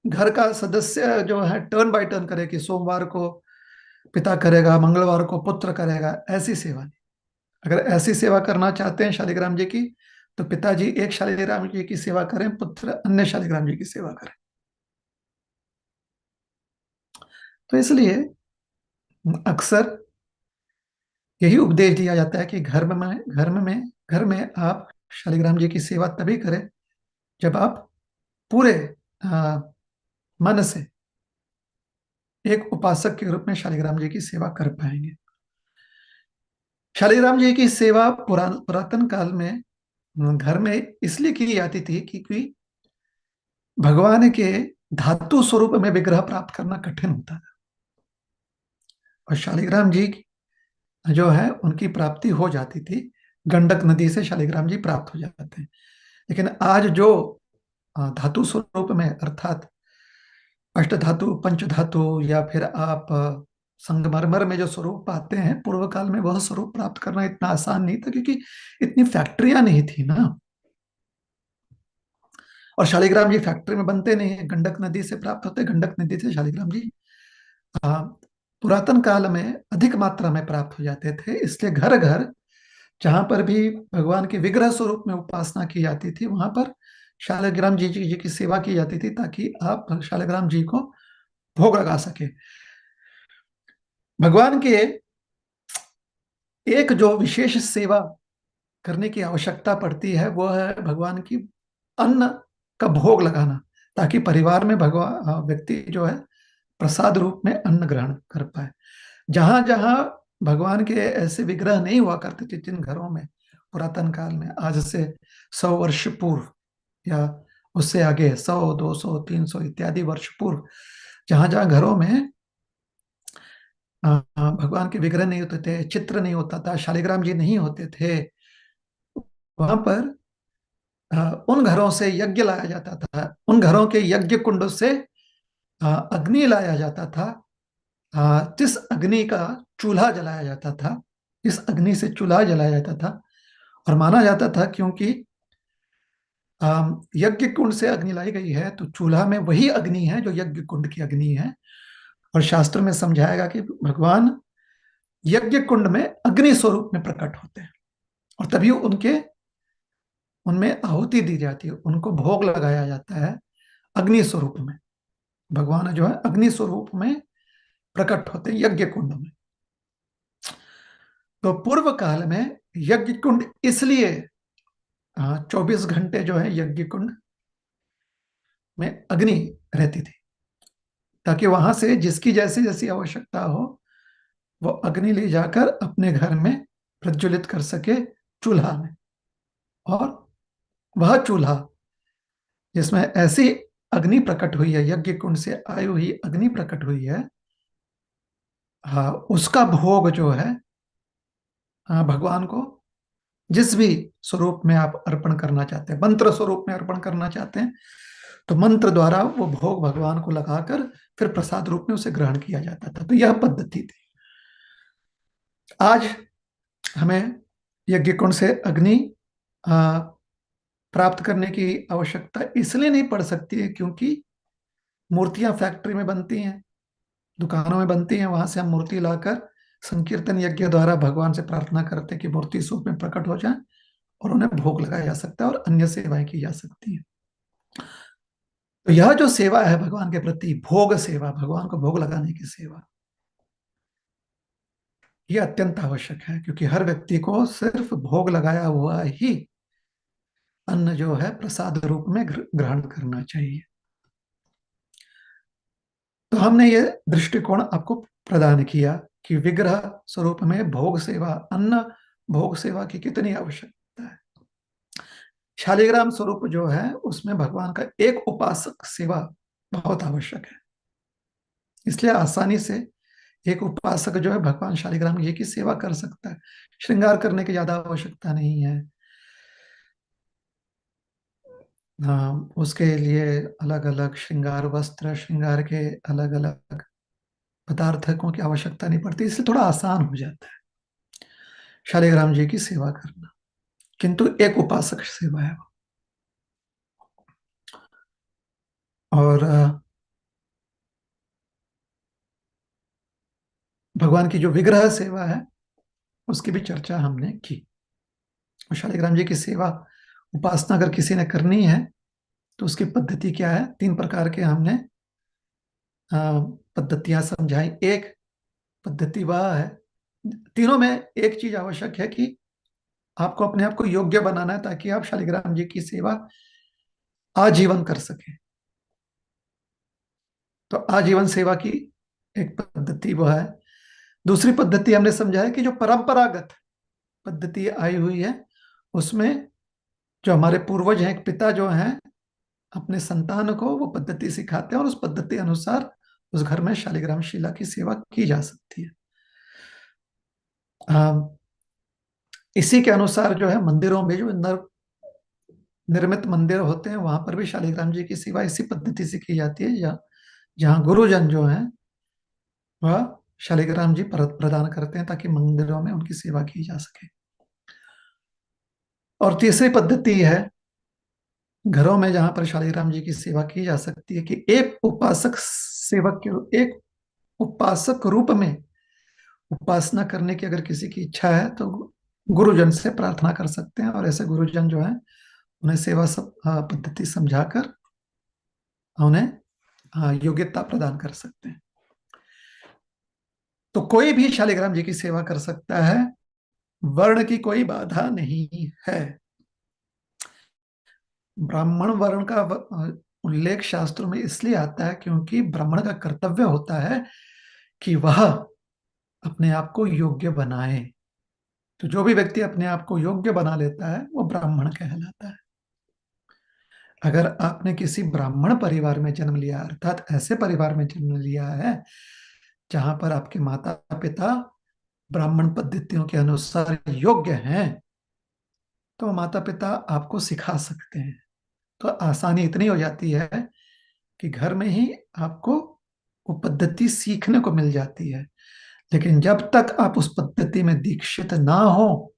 घर का सदस्य जो है टर्न बाय टर्न करे कि सोमवार को पिता करेगा, मंगलवार को पुत्र करेगा, ऐसी सेवा नहीं। अगर ऐसी सेवा करना चाहते हैं शालिग्राम जी की, तो पिताजी एक शालिग्राम जी की सेवा करें, पुत्र अन्य शालिग्राम जी की सेवा करें। तो इसलिए अक्सर यही उपदेश दिया जाता है कि घर में आप शालिग्राम जी की सेवा तभी करें जब आप पूरे मन से एक उपासक के रूप में शालिग्राम जी की सेवा कर पाएंगे। शालिग्राम जी की सेवा पुरातन काल में घर में इसलिए की जाती थी क्योंकि भगवान के धातु स्वरूप में विग्रह प्राप्त करना कठिन होता था, और शालिग्राम जी जो है उनकी प्राप्ति हो जाती थी। गंडक नदी से शालिग्राम जी प्राप्त हो जाते हैं। लेकिन आज जो धातु स्वरूप में अर्थात अष्टधातु, पंचधातु, या फिर आप संगमरमर में जो स्वरूप पाते हैं, पूर्व काल में वह स्वरूप प्राप्त करना इतना आसान नहीं था, क्योंकि इतनी फैक्ट्रियां नहीं थी ना। और शालिग्राम जी फैक्ट्री में बनते नहीं है, गंडक नदी से प्राप्त होते, गंडक नदी से शालिग्राम जी पुरातन काल में अधिक मात्रा में प्राप्त हो जाते थे। इसलिए घर घर जहां पर भी भगवान के विग्रह स्वरूप में उपासना की जाती थी, वहां पर शालिग्राम जी की सेवा की जाती थी, ताकि आप शालिग्राम जी को भोग लगा सके। भगवान के एक जो विशेष सेवा करने की आवश्यकता पड़ती है, वह है भगवान की अन्न का भोग लगाना, ताकि परिवार में भगवान व्यक्ति जो है प्रसाद रूप में अन्न ग्रहण कर पाए। जहां जहां भगवान के ऐसे विग्रह नहीं हुआ करते थे, जिन घरों में पुरातन काल में, आज से 100 वर्ष पूर्व या उससे आगे 100, 200, 300 इत्यादि वर्ष पूर्व, जहां जहां घरों में भगवान के विग्रह नहीं होते थे, चित्र नहीं होता था, शालिग्राम जी नहीं होते थे, वहां पर उन घरों से यज्ञ लाया जाता था। उन घरों के यज्ञ कुंड से अग्नि लाया जाता था। जिस अग्नि का चूल्हा जलाया जाता था, इस अग्नि से चूल्हा जलाया जाता था, और माना जाता था क्योंकि यज्ञ कुंड से अग्नि लाई गई है, तो चूल्हा में वही अग्नि है जो यज्ञ कुंड की अग्नि है। और शास्त्र में समझाएगा कि भगवान यज्ञ कुंड में अग्नि स्वरूप में प्रकट होते हैं, और तभी उनमें आहुति दी जाती है, उनको भोग लगाया जाता है अग्नि स्वरूप में। भगवान जो है अग्नि स्वरूप में प्रकट होते हैं यज्ञ कुंड में। तो पूर्व काल में यज्ञ कुंड इसलिए 24 घंटे जो है यज्ञ कुंड में अग्नि रहती थी, ताकि वहां से जिसकी जैसी जैसी आवश्यकता हो वो अग्नि ले जाकर अपने घर में प्रज्वलित कर सके चूल्हा में। और वह चूल्हा जिसमें ऐसी अग्नि प्रकट हुई है, यज्ञ कुंड से आई हुई अग्नि प्रकट हुई है, हाँ, उसका भोग जो है, हाँ, भगवान को जिस भी स्वरूप में आप अर्पण करना चाहते हैं, मंत्र स्वरूप में अर्पण करना चाहते हैं, तो मंत्र द्वारा वो भोग भगवान को लगाकर फिर प्रसाद रूप में उसे ग्रहण किया जाता था। तो यह पद्धति थी। आज हमें यज्ञ कुंड से अग्नि प्राप्त करने की आवश्यकता इसलिए नहीं पड़ सकती है क्योंकि मूर्तियां फैक्ट्री में बनती हैं, दुकानों में बनती हैं, वहां से हम मूर्ति लाकर संकीर्तन यज्ञ द्वारा भगवान से प्रार्थना करते हैं कि मूर्ति स्वरूप में प्रकट हो जाए और उन्हें भोग लगाया जा सकता है और अन्य सेवाएं की जा सकती हैं। तो यह जो सेवा है भगवान के प्रति, भोग सेवा, भगवान को भोग लगाने की सेवा, यह अत्यंत आवश्यक है, क्योंकि हर व्यक्ति को सिर्फ भोग लगाया हुआ ही अन्न जो है प्रसाद रूप में ग्रहण करना चाहिए। तो हमने ये दृष्टिकोण आपको प्रदान किया कि विग्रह स्वरूप में भोग सेवा, अन्न भोग सेवा की कितनी आवश्यकता है। शालिग्राम स्वरूप जो है उसमें भगवान का एक उपासक सेवा बहुत आवश्यक है, इसलिए आसानी से एक उपासक जो है भगवान शालिग्राम जी की सेवा कर सकता है। श्रृंगार करने की ज्यादा आवश्यकता नहीं है, हाँ, उसके लिए अलग अलग श्रृंगार वस्त्र, श्रृंगार के अलग अलग पदार्थों की आवश्यकता नहीं पड़ती, इसलिए थोड़ा आसान हो जाता है शालिग्राम जी की सेवा करना। किंतु एक उपासक सेवा है वो। और भगवान की जो विग्रह सेवा है उसकी भी चर्चा हमने की। और शालिग्राम जी की सेवा उपासना अगर किसी ने करनी है तो उसकी पद्धति क्या है, 3 प्रकार के हमने पद्धतियां समझाई। एक पद्धति वह है, तीनों में एक चीज आवश्यक है कि आपको अपने आप को योग्य बनाना है ताकि आप शालिग्राम जी की सेवा आजीवन कर सके। तो आजीवन सेवा की एक पद्धति वह है। दूसरी पद्धति हमने समझा है कि जो परंपरागत पद्धति आई हुई है उसमें जो हमारे पूर्वज हैं, एक पिता जो हैं, अपने संतान को वो पद्धति सिखाते हैं और उस पद्धति अनुसार उस घर में शालिग्राम शिला की सेवा की जा सकती है। इसी के अनुसार जो है मंदिरों में जो निर्मित मंदिर होते हैं वहां पर भी शालिग्राम जी की सेवा इसी पद्धति से की जाती है, जहाँ गुरुजन जो हैं वह शालिग्राम जी प्रदान करते हैं ताकि मंदिरों में उनकी सेवा की जा सके। और तीसरी पद्धति है घरों में जहां पर शालिग्राम जी की सेवा की जा सकती है कि एक उपासक सेवक के, एक उपासक रूप में उपासना करने की अगर किसी की इच्छा है तो गुरुजन से प्रार्थना कर सकते हैं और ऐसे गुरुजन जो है उन्हें सेवा सब पद्धति समझाकर उन्हें योग्यता प्रदान कर सकते हैं। तो कोई भी शालिग्राम जी की सेवा कर सकता है, वर्ण की कोई बाधा नहीं है। ब्राह्मण वर्ण का उल्लेख शास्त्रों में इसलिए आता है क्योंकि ब्राह्मण का कर्तव्य होता है कि वह अपने आप को योग्य बनाए। तो जो भी व्यक्ति अपने आप को योग्य बना लेता है वो ब्राह्मण कहलाता है। अगर आपने किसी ब्राह्मण परिवार में जन्म लिया, अर्थात ऐसे परिवार में जन्म लिया है जहां पर आपके माता पिता ब्राह्मण पद्धतियों के अनुसार योग्य हैं, तो माता पिता आपको सिखा सकते हैं। तो आसानी इतनी हो जाती है कि घर में ही आपको वो पद्धति सीखने को मिल जाती है। लेकिन जब तक आप उस पद्धति में दीक्षित ना हो,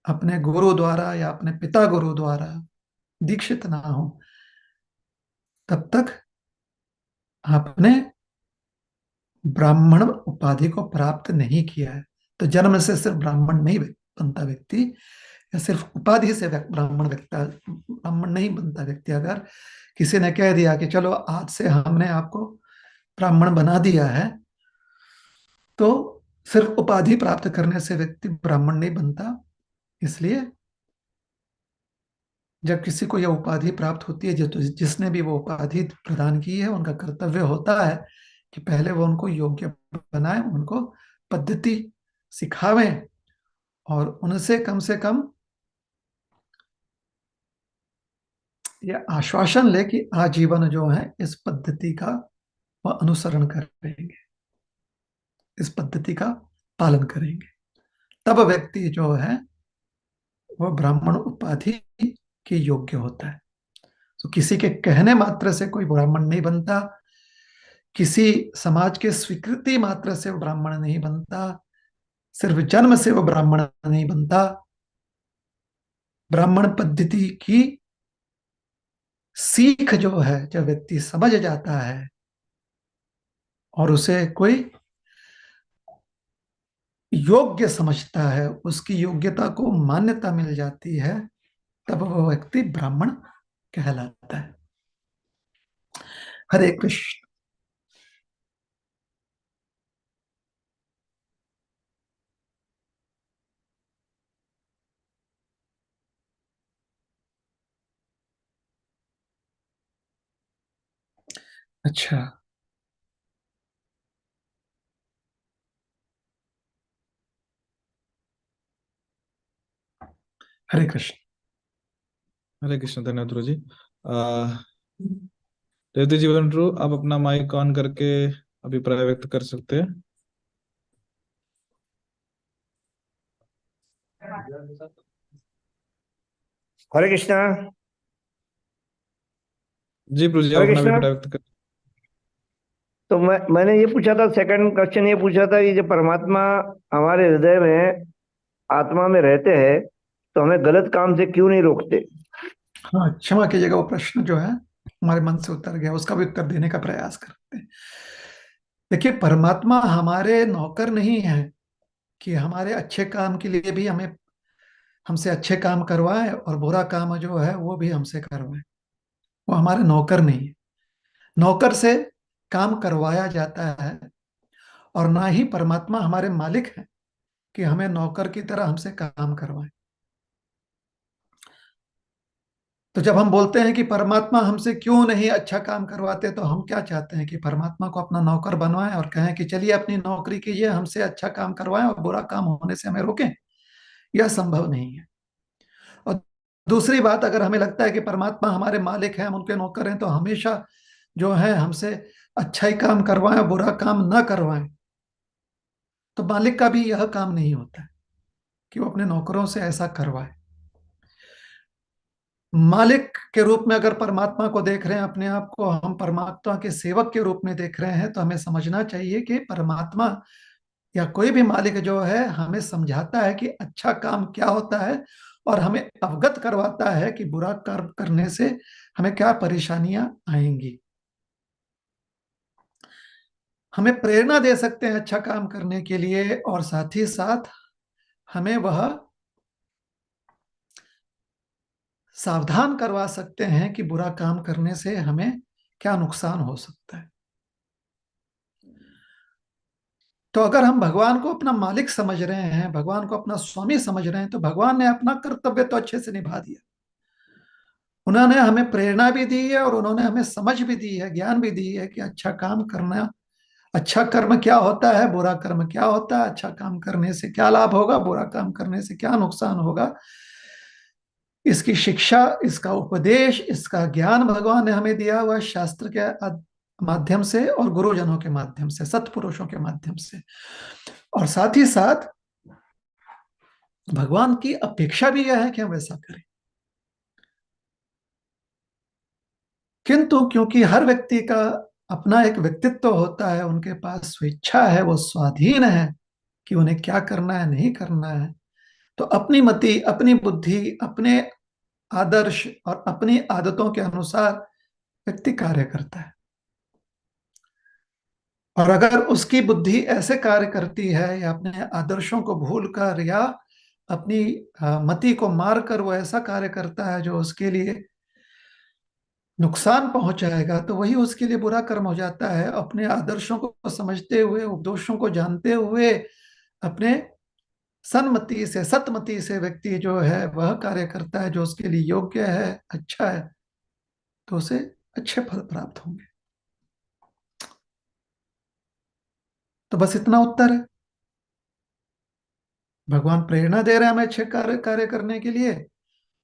अपने गुरु द्वारा या अपने पिता गुरु द्वारा दीक्षित ना हो, तब तक आपने ब्राह्मण उपाधि को प्राप्त नहीं किया है। तो जन्म से सिर्फ ब्राह्मण नहीं बनता व्यक्ति, या सिर्फ उपाधि से ब्राह्मण नहीं बनता व्यक्ति। अगर किसी ने कह दिया कि चलो आज से हमने आपको ब्राह्मण बना दिया है, तो सिर्फ उपाधि प्राप्त करने से व्यक्ति ब्राह्मण नहीं बनता। इसलिए जब किसी को यह उपाधि प्राप्त होती है, जिसने भी वो उपाधि प्रदान की है, उनका कर्तव्य होता है कि पहले वो उनको योग्य बनाए, उनको पद्धति सिखावें और उनसे कम से कम यह आश्वासन ले कि आजीवन जो है इस पद्धति का वह अनुसरण करेंगे, इस पद्धति का पालन करेंगे। तब व्यक्ति जो है वह ब्राह्मण उपाधि के योग्य होता है। तो किसी के कहने मात्र से कोई ब्राह्मण नहीं बनता, किसी समाज के स्वीकृति मात्र से वो ब्राह्मण नहीं बनता, सिर्फ जन्म से वो ब्राह्मण नहीं बनता। ब्राह्मण पद्धति की सीख जो है, जब व्यक्ति समझ जाता है और उसे कोई योग्य समझता है, उसकी योग्यता को मान्यता मिल जाती है, तब वह व्यक्ति ब्राह्मण कहलाता है। हरे कृष्ण। अच्छा, हरे कृष्ण। हरे कृष्ण। धन्यवाद गुरु जी। रेवती जीवन ट्रू, आप अपना माइक ऑन करके अभिप्राय व्यक्त कर सकते हैं। हरे कृष्णा। जी प्रभु जी, आप हरे अपना कृष्णा। अभिप्राय व्यक्त कर। तो मैंने ये पूछा था, सेकंड क्वेश्चन ये पूछा था कि जब परमात्मा हमारे हृदय में आत्मा में रहते हैं तो हमें गलत काम से क्यों नहीं रोकते? हाँ, क्षमा कीजिएगा, वो प्रश्न जो है हमारे मन से उतर गया, उसका भी उत्तर देने का प्रयास करते हैं। देखिए, परमात्मा हमारे नौकर नहीं है कि हमारे अच्छे काम के लिए भी हमें हमसे अच्छे काम करवाए और बुरा काम जो है वो भी हमसे करवाए। वो हमारे नौकर नहीं है। नौकर से काम करवाया जाता है, और ना ही परमात्मा हमारे मालिक हैं कि हमें नौकर की तरह हमसे काम करवाए। तो जब हम बोलते हैं कि परमात्मा हमसे क्यों नहीं अच्छा काम करवाते, तो हम क्या चाहते हैं कि परमात्मा को अपना नौकर बनवाएं और कहें कि चलिए अपनी नौकरी कीजिए, हमसे अच्छा काम करवाएं और बुरा काम होने से हमें रोकें? यह संभव नहीं है। और दूसरी बात, अगर हमें लगता है कि परमात्मा हमारे मालिक हैं, हम उनके नौकर हैं, तो हमेशा जो है हमसे अच्छा ही काम करवाएं और बुरा काम ना करवाएं, तो मालिक का भी यह काम नहीं होता है कि वो अपने नौकरों से ऐसा करवाए। मालिक के रूप में अगर परमात्मा को देख रहे हैं, अपने आप को हम परमात्मा के सेवक के रूप में देख रहे हैं, तो हमें समझना चाहिए कि परमात्मा या कोई भी मालिक जो है हमें समझाता है कि अच्छा काम क्या होता है, और हमें अवगत करवाता है कि बुरा कर्म करने से हमें क्या परेशानियां आएंगी। हमें प्रेरणा दे सकते हैं अच्छा काम करने के लिए, और साथ ही साथ हमें वह सावधान करवा सकते हैं कि बुरा काम करने से हमें क्या नुकसान हो सकता है। तो अगर हम भगवान को अपना मालिक समझ रहे हैं, भगवान को अपना स्वामी समझ रहे हैं, तो भगवान ने अपना कर्तव्य तो अच्छे से निभा दिया। उन्होंने हमें प्रेरणा भी दी है और उन्होंने हमें समझ भी दी है, ज्ञान भी दी है कि अच्छा काम करना, अच्छा कर्म क्या होता है, बुरा कर्म क्या होता है, अच्छा काम करने से क्या लाभ होगा, बुरा काम करने से क्या नुकसान होगा। इसकी शिक्षा, इसका उपदेश, इसका ज्ञान भगवान ने हमें दिया हुआ शास्त्र के माध्यम से और गुरुजनों के माध्यम से, सत्पुरुषों के माध्यम से। और साथ ही साथ भगवान की अपेक्षा भी यह है कि हम वैसा करें। किंतु क्योंकि हर व्यक्ति का अपना एक व्यक्तित्व होता है, उनके पास स्वेच्छा है, वो स्वाधीन है कि उन्हें क्या करना है, नहीं करना है, तो अपनी मति, अपनी बुद्धि, अपने आदर्श और अपनी आदतों के अनुसार व्यक्ति कार्य करता है। और अगर उसकी बुद्धि ऐसे कार्य करती है या अपने आदर्शों को भूलकर या अपनी मति को मारकर वो ऐसा कार्य करता है जो उसके लिए नुकसान पहुंचाएगा, तो वही उसके लिए बुरा कर्म हो जाता है। अपने आदर्शों को समझते हुए, उपदेशों को जानते हुए, अपने सन्मति से, सतमति से व्यक्ति जो है वह कार्य करता है जो उसके लिए योग्य है, अच्छा है, तो उसे अच्छे फल प्राप्त होंगे। तो बस इतना उत्तर है। भगवान प्रेरणा दे रहे हैं हमें अच्छे कार्य कार्य करने के लिए,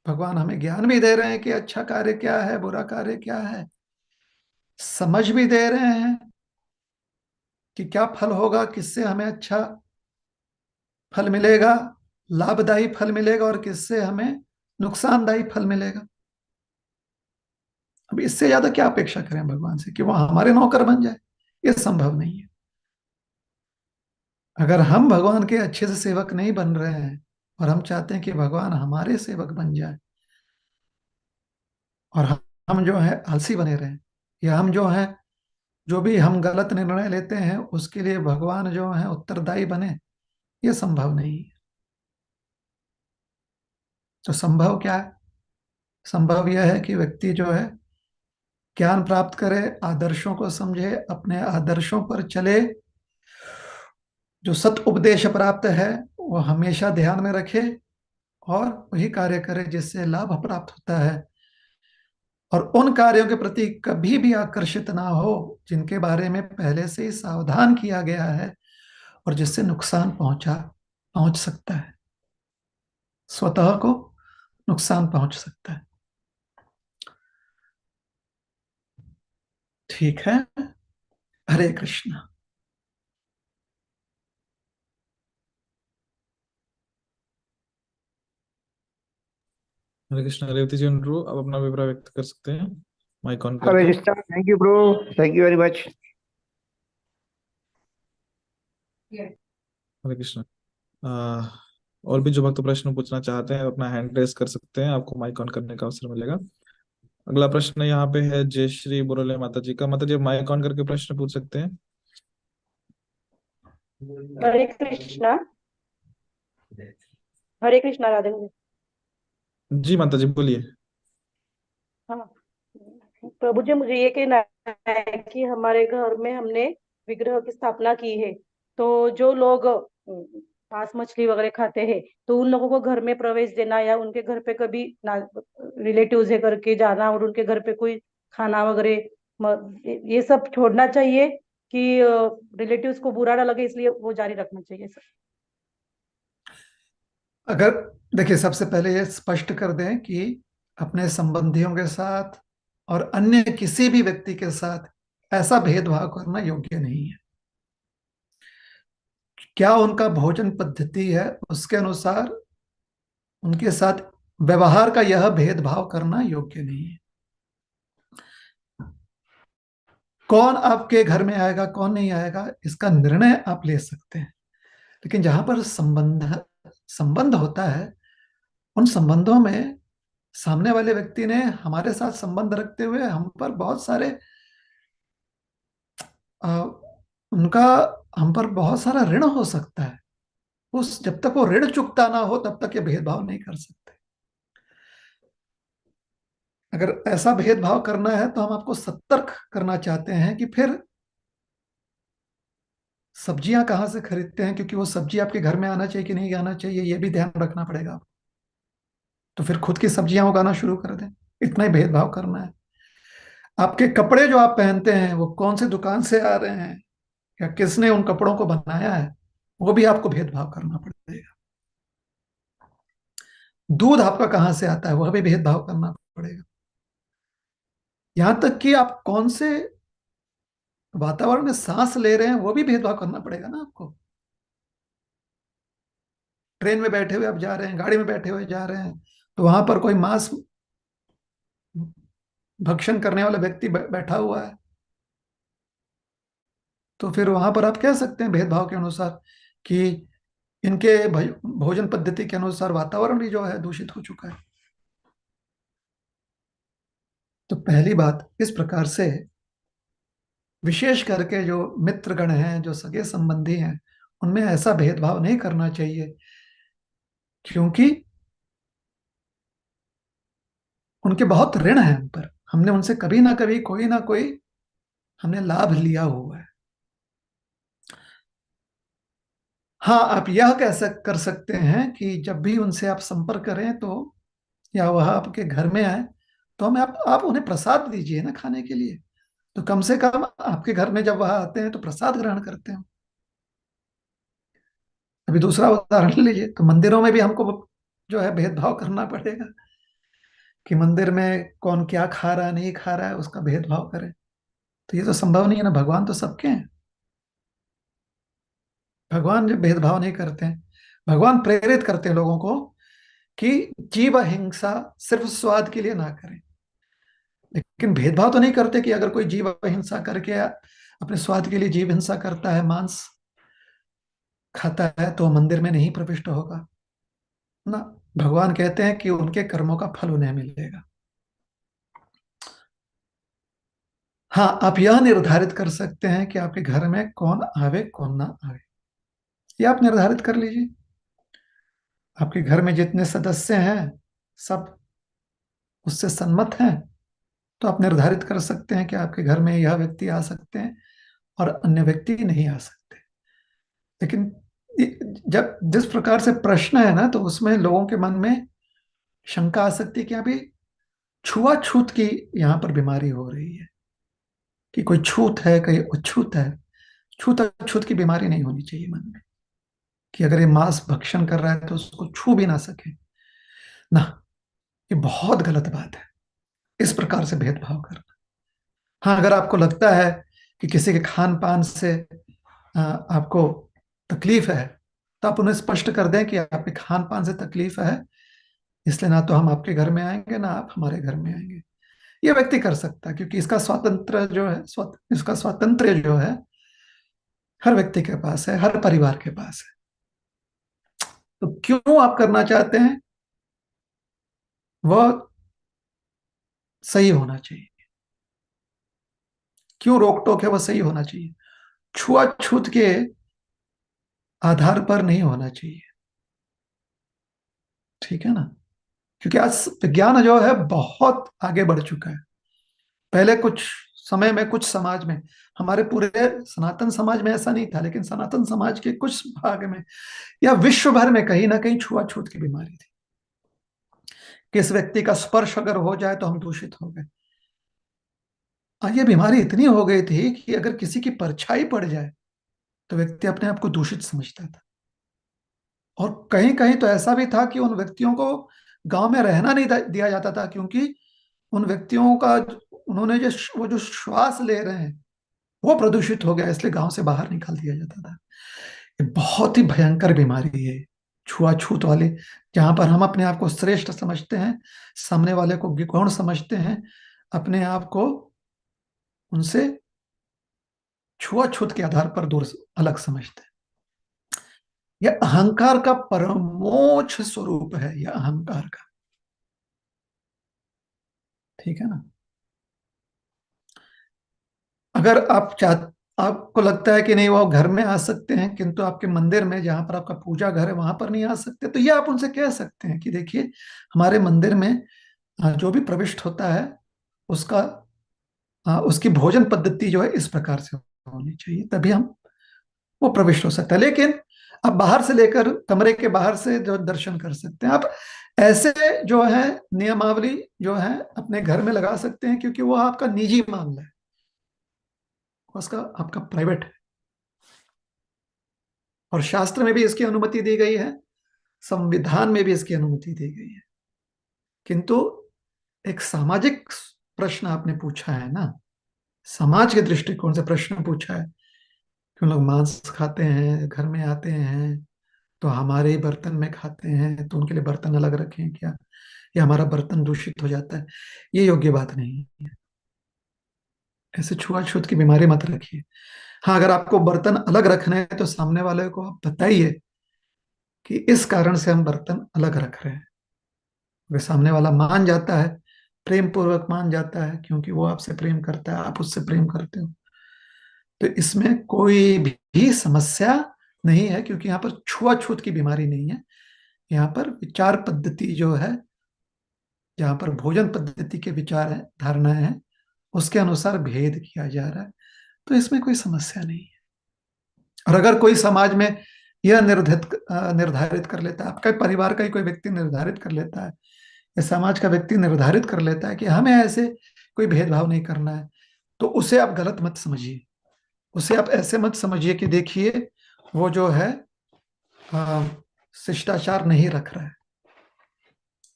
भगवान हमें ज्ञान भी दे रहे हैं कि अच्छा कार्य क्या है, बुरा कार्य क्या है, समझ भी दे रहे हैं कि क्या फल होगा, किससे हमें अच्छा फल मिलेगा, लाभदायी फल मिलेगा, और किससे हमें नुकसानदायी फल मिलेगा। अब इससे ज्यादा क्या अपेक्षा करें भगवान से कि वो हमारे नौकर बन जाए? ये संभव नहीं है। अगर हम भगवान के अच्छे से सेवक नहीं बन रहे हैं और हम चाहते हैं कि भगवान हमारे सेवक बन जाए, और हम जो है आलसी बने रहें, या हम जो है जो भी हम गलत निर्णय लेते हैं उसके लिए भगवान जो है उत्तरदायी बने, ये संभव नहीं है। तो संभव क्या है? संभव यह है कि व्यक्ति जो है ज्ञान प्राप्त करे, आदर्शों को समझे, अपने आदर्शों पर चले, जो सत उपदेश प्राप्त है वो हमेशा ध्यान में रखे, और वही कार्य करे जिससे लाभ प्राप्त होता है, और उन कार्यों के प्रति कभी भी आकर्षित ना हो जिनके बारे में पहले से ही सावधान किया गया है और जिससे नुकसान पहुंच सकता है, स्वतः को नुकसान पहुंच सकता है। ठीक है। हरे कृष्णा। हरे कृष्ण। रेवती जी ध्रुव, आप अपना अभिप्राय व्यक्त कर सकते हैं माइक ऑन हरे करके। Krishna, thank you bro, thank you very much. Hare Krishna. आ, और भी जो भक्त प्रश्न पूछना चाहते हैं अपना हैंड रेस कर सकते हैं, आपको माइक ऑन करने का अवसर मिलेगा। अगला प्रश्न यहाँ पे है जय श्री बोरोले माता जी का। माता जी माइक ऑन करके प्रश्न पूछ सकते हैं। हरे कृष्णा। हरे कृष्णा राधे मुझे। जी माता जी बोलिए। हाँ प्रभु जी, मुझे ये कहना है कि हमारे घर में हमने विग्रह की स्थापना की है, तो जो लोग मांस मछली वगैरह खाते हैं, तो उन लोगों को घर में प्रवेश देना या उनके घर पे कभी ना रिलेटिव्स है करके जाना और उनके घर पे कोई खाना वगैरह ये सब छोड़ना चाहिए कि रिलेटिव्स को बुरा ना लगे, इसलिए वो जारी रखना चाहिए सर? अगर देखिए, सबसे पहले ये स्पष्ट कर दें कि अपने संबंधियों के साथ और अन्य किसी भी व्यक्ति के साथ ऐसा भेदभाव करना योग्य नहीं है। क्या उनका भोजन पद्धति है उसके अनुसार उनके साथ व्यवहार का यह भेदभाव करना योग्य नहीं है। कौन आपके घर में आएगा कौन नहीं आएगा इसका निर्णय आप ले सकते हैं, लेकिन जहां पर संबंध होता है, उन संबंधों में सामने वाले व्यक्ति ने हमारे साथ संबंध रखते हुए हम पर बहुत सारे आ, उनका हम पर बहुत सारा ऋण हो सकता है। उस जब तक वो ऋण चुकता ना हो तब तक ये भेदभाव नहीं कर सकते। अगर ऐसा भेदभाव करना है तो हम आपको सतर्क करना चाहते हैं कि फिर सब्जियां कहाँ से खरीदते हैं, क्योंकि वो सब्जी आपके घर में आना चाहिए कि नहीं आना चाहिए ये भी ध्यान रखना पड़ेगा। तो फिर खुद की सब्जियां उगाना शुरू कर दें, इतना ही भेदभाव करना है। आपके कपड़े जो आप पहनते हैं वो कौन से दुकान से आ रहे हैं या किसने उन कपड़ों को बनाया है, वो भी आपको भेदभाव करना पड़ेगा। दूध आपका कहाँ से आता है वह भी भेदभाव करना पड़ेगा। यहां तक कि आप कौन से वातावरण में सांस ले रहे हैं वो भी भेदभाव करना पड़ेगा ना आपको। ट्रेन में बैठे हुए आप जा रहे हैं, गाड़ी में बैठे हुए जा रहे हैं, तो वहां पर कोई मांस भक्षण करने वाला व्यक्ति बैठा हुआ है, तो फिर वहां पर आप कह सकते हैं भेदभाव के अनुसार कि इनके भोजन पद्धति के अनुसार वातावरण भी जो है दूषित हो चुका है। तो पहली बात इस प्रकार से विशेष करके जो मित्रगण हैं, जो सगे संबंधी हैं, उनमें ऐसा भेदभाव नहीं करना चाहिए, क्योंकि उनके बहुत ऋण हैं हम पर। हमने उनसे कभी ना कभी कोई ना कोई हमने लाभ लिया हुआ है। हाँ, आप यह कर सकते हैं कि जब भी उनसे आप संपर्क करें तो, या वह आपके घर में आए, तो हमें आप उन्हें प्रसाद दीजिए ना खाने के लिए। तो कम से कम आपके घर में जब वह आते हैं तो प्रसाद ग्रहण करते हैं। अभी दूसरा उदाहरण लीजिए, तो मंदिरों में भी हमको जो है भेदभाव करना पड़ेगा कि मंदिर में कौन क्या खा रहा है नहीं खा रहा है उसका भेदभाव करें। तो ये तो संभव नहीं है ना, भगवान तो सबके हैं। भगवान जब भेदभाव नहीं करते हैं, भगवान प्रेरित करते हैं लोगों को कि जीव हिंसा सिर्फ स्वाद के लिए ना करें। लेकिन भेदभाव तो नहीं करते कि अगर कोई जीव हिंसा करके अपने स्वाद के लिए जीव हिंसा करता है, मांस खाता है, तो मंदिर में नहीं प्रविष्ट होगा ना। भगवान कहते हैं कि उनके कर्मों का फल उन्हें मिलेगा। हाँ, आप यह निर्धारित कर सकते हैं कि आपके घर में कौन आवे कौन ना आवे, ये आप निर्धारित कर लीजिए। आपके घर में जितने सदस्य हैं सब उससे सम्मत हैं, तो आप निर्धारित कर सकते हैं कि आपके घर में यह व्यक्ति आ सकते हैं और अन्य व्यक्ति नहीं आ सकते। लेकिन जब जिस प्रकार से प्रश्न है ना, तो उसमें लोगों के मन में शंका आ सकती है कि अभी छुआछूत की यहाँ पर बीमारी हो रही है, कि कोई छूत है कहीं अछूत है। छूत अछूत की बीमारी नहीं होनी चाहिए मन में, कि अगर ये मांस भक्षण कर रहा है तो उसको छू भी ना सके ना। ये बहुत गलत बात है, इस प्रकार से भेदभाव करना। हाँ, अगर आपको लगता है कि किसी के खान पान से आपको तकलीफ है, तो आप उन्हें स्पष्ट कर दें कि आपके खान पान से तकलीफ है, इसलिए ना तो हम आपके घर में आएंगे ना आप हमारे घर में आएंगे। ये व्यक्ति कर सकता है, क्योंकि इसका स्वातंत्र जो है, इसका स्वातंत्र जो है हर व्यक्ति के पास है, हर परिवार के पास है। तो क्यों आप करना चाहते हैं, वह सही होना चाहिए। क्यों रोक टोक है, वह सही होना चाहिए। छुआछूत के आधार पर नहीं होना चाहिए, ठीक है ना। क्योंकि आज विज्ञान जो है बहुत आगे बढ़ चुका है। पहले कुछ समय में कुछ समाज में, हमारे पूरे सनातन समाज में ऐसा नहीं था, लेकिन सनातन समाज के कुछ भाग में या विश्व भर में कहीं ना कहीं छुआछूत की बीमारी थी। किस व्यक्ति का स्पर्श अगर हो जाए तो हम दूषित हो गए। और ये बीमारी इतनी हो गई थी कि अगर किसी की परछाई पड़ जाए तो व्यक्ति अपने आप को दूषित समझता था। और कहीं कहीं तो ऐसा भी था कि उन व्यक्तियों को गांव में रहना नहीं दिया जाता था, क्योंकि उन व्यक्तियों का उन्होंने जो वो जो श्वास ले रहे हैं वो प्रदूषित हो गया, इसलिए गांव से बाहर निकाल दिया जाता था। ये बहुत ही भयंकर बीमारी है छुआछूत वाली, जहां पर हम अपने आप को श्रेष्ठ समझते हैं, सामने वाले को गौण समझते हैं, अपने आप को उनसे छुआछूत के आधार पर दूर अलग समझते हैं। यह अहंकार का परमोच्च स्वरूप है, यह अहंकार का, ठीक है ना। अगर आपको लगता है कि नहीं वो घर में आ सकते हैं, किंतु आपके मंदिर में जहां पर आपका पूजा घर है वहां पर नहीं आ सकते, तो ये आप उनसे कह सकते हैं कि देखिए हमारे मंदिर में जो भी प्रविष्ट होता है उसका उसकी भोजन पद्धति जो है इस प्रकार से होनी चाहिए, तभी हम वो प्रविष्ट हो सकता है। लेकिन आप बाहर से लेकर कमरे के बाहर से जो दर्शन कर सकते हैं, आप ऐसे जो है नियमावली जो है अपने घर में लगा सकते हैं, क्योंकि वो आपका निजी मामला है, उसका आपका प्राइवेट है। और शास्त्र में भी इसकी अनुमति दी गई है, संविधान में भी इसकी अनुमति दी गई है। किंतु एक सामाजिक प्रश्न आपने पूछा है ना, समाज के दृष्टिकोण से प्रश्न पूछा है कि लोग मांस खाते हैं, घर में आते हैं तो हमारे ही बर्तन में खाते हैं, तो उनके लिए बर्तन अलग रखें क्या, या हमारा बर्तन दूषित हो जाता है। ये योग्य बात नहीं है। ऐसे छुआछूत की बीमारी मत रखिए। हाँ, अगर आपको बर्तन अलग रखने हैं तो सामने वाले को आप बताइए कि इस कारण से हम बर्तन अलग रख रहे हैं। अगर सामने वाला मान जाता है, प्रेम पूर्वक मान जाता है, क्योंकि वो आपसे प्रेम करता है, आप उससे प्रेम करते हो, तो इसमें कोई भी समस्या नहीं है, क्योंकि यहाँ पर छुआछूत की बीमारी नहीं है। यहाँ पर विचार पद्धति जो है, जहाँ पर भोजन पद्धति के विचार है, धारणाएं हैं, उसके अनुसार भेद किया जा रहा है, तो इसमें कोई समस्या नहीं है। और अगर कोई समाज में यह निर्धारित कर लेता है, आपका परिवार का ही कोई व्यक्ति निर्धारित कर लेता है या समाज का व्यक्ति निर्धारित कर लेता है कि हमें ऐसे कोई भेदभाव नहीं करना है, तो उसे आप गलत मत समझिए। उसे आप ऐसे मत समझिए कि देखिए वो जो है शिष्टाचार नहीं रख रहा है,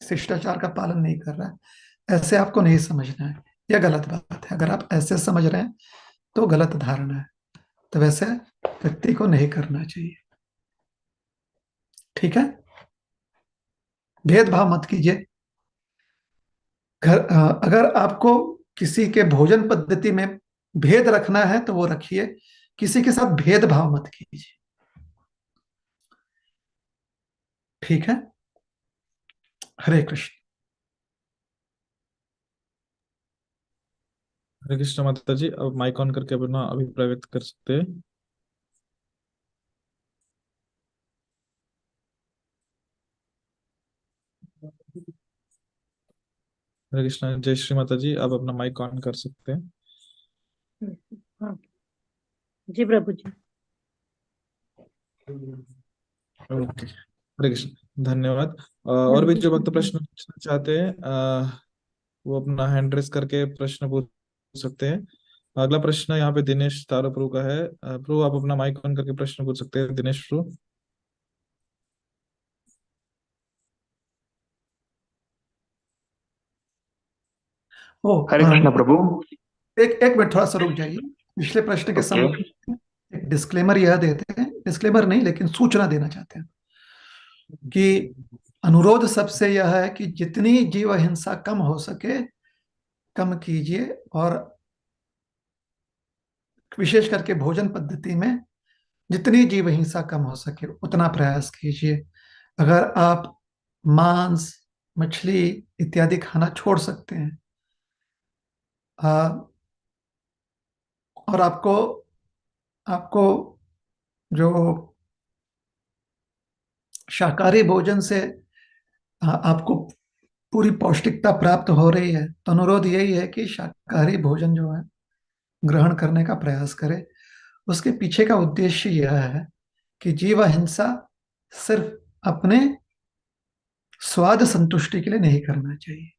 शिष्टाचार का पालन नहीं कर रहा है, ऐसे आपको नहीं समझना है। यह गलत बात है। अगर आप ऐसे समझ रहे हैं तो गलत धारणा है, तो वैसे व्यक्ति को नहीं करना चाहिए। ठीक है, भेदभाव मत कीजिए। अगर आपको किसी के भोजन पद्धति में भेद रखना है तो वो रखिए, किसी के साथ भेदभाव मत कीजिए। ठीक है, हरे कृष्ण। हरे कृष्ण माता जी, अब माइक ऑन करके अपना अभिप्राय व्यक्त कर सकते हैं। हरे कृष्ण, जय श्री माता जी, आप अपना माइक ऑन कर सकते हैं। हाँ जी प्रभु जी। ओके, हरे कृष्ण, धन्यवाद। और भी जो भक्त प्रश्न पूछना चाहते हैं वो अपना हैंड रेस करके प्रश्न पूछ सकते हैं। अगला प्रश्न यहाँ पे दिनेश तारो प्रभु का है। प्रभु आप अपना माइक ऑन करके प्रश्न पूछ सकते हैं, दिनेश प्रभु। ओ हरे कृष्ण प्रभु। एक एक मिनट, थोड़ा सा रुक जाइए। पिछले प्रश्न के ओके। संबंध में एक डिस्क्लेमर यह देते हैं, डिस्क्लेमर नहीं लेकिन सूचना देना चाहते हैं कि अनुरोध सबसे यह है कि जितनी जीव हिंसा कम हो सके कम कीजिए, और विशेष करके भोजन पद्धति में जितनी जीव हिंसा कम हो सके उतना प्रयास कीजिए। अगर आप मांस, मछली इत्यादि खाना छोड़ सकते हैं, और आपको आपको जो शाकाहारी भोजन से आपको पूरी पौष्टिकता प्राप्त हो रही है, तो अनुरोध यही है कि शाकाहारी भोजन जो है ग्रहण करने का प्रयास करें। उसके पीछे का उद्देश्य यह है कि जीव हिंसा सिर्फ अपने स्वाद संतुष्टि के लिए नहीं करना चाहिए।